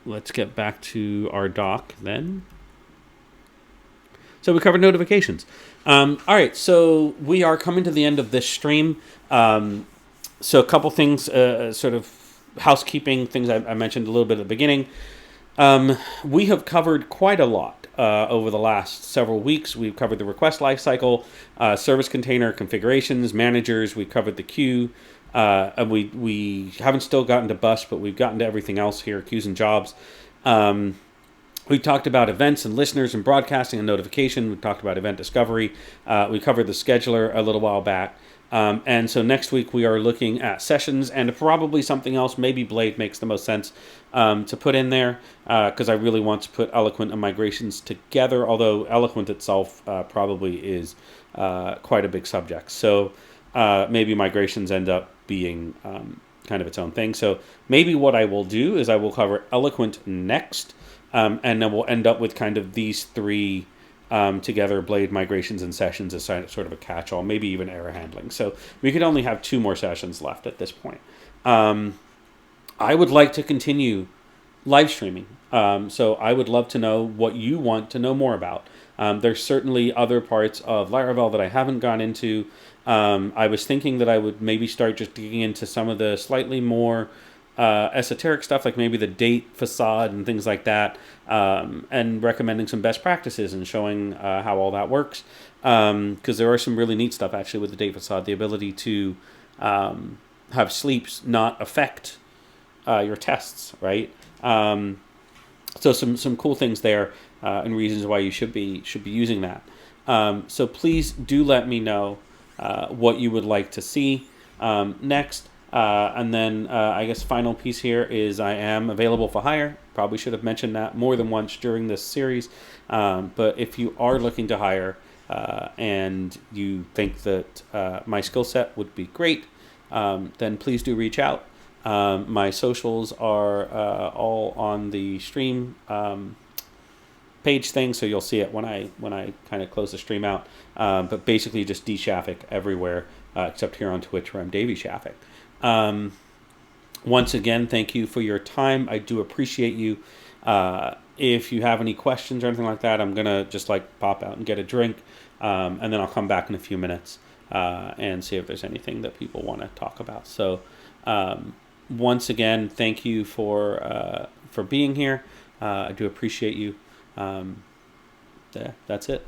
Let's get back to our doc then. So we covered notifications. All right, so we are coming to the end of this stream. So a couple things, sort of housekeeping things I mentioned a little bit at the beginning. We have covered quite a lot over the last several weeks. We've covered the request lifecycle, service container configurations, managers. We've covered the queue. And we haven't still gotten to bus, but we've gotten to everything else here, queues and jobs. We talked about events and listeners and broadcasting and notification. We talked about event discovery. We covered the scheduler a little while back. And so next week we are looking at sessions and probably something else. Maybe Blade makes the most sense to put in there because I really want to put Eloquent and migrations together, although Eloquent itself probably is quite a big subject. So maybe migrations end up being kind of its own thing. So maybe what I will do is I will cover Eloquent next. And then we'll end up with kind of these three together, Blade, migrations, and sessions as sort of a catch-all, maybe even error handling. So we could only have 2 more sessions left at this point. I would like to continue live streaming. So I would love to know what you want to know more about. There's certainly other parts of Laravel that I haven't gone into. I was thinking that I would maybe start just digging into some of the slightly more esoteric stuff, like maybe the date facade and things like that, and recommending some best practices and showing how all that works. Because there are some really neat stuff actually with the date facade, the ability to have sleeps not affect your tests, right? So some cool things there and reasons why you should be using that. So please do let me know what you would like to see next. And then I guess final piece here is I am available for hire. Probably should have mentioned that more than once during this series. But if you are looking to hire and you think that my skill set would be great, then please do reach out. My socials are all on the stream page thing, so you'll see it when I kind of close the stream out. But basically just D Shafik everywhere except here on Twitch where I'm Davey Shafik. Once again, thank you for your time. I do appreciate you. If you have any questions or anything like that, I'm gonna just pop out and get a drink, and then I'll come back in a few minutes and see if there's anything that people want to talk about. So once again, thank you for being here. I do appreciate you. That's it.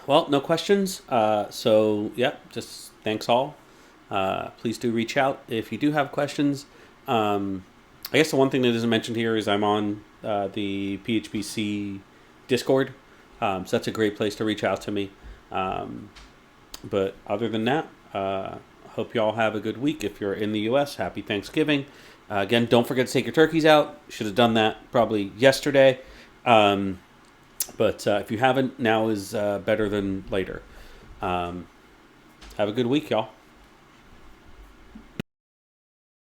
Well, no questions. So, yeah, just thanks all. Please do reach out if you do have questions. I guess the one thing that isn't mentioned here is I'm on the PHPC Discord. So that's a great place to reach out to me. But other than that, hope you all have a good week. If you're in the U.S., happy Thanksgiving. Again, don't forget to take your turkeys out. Should have done that probably yesterday. But if you haven't, now is better than later. Have a good week, y'all.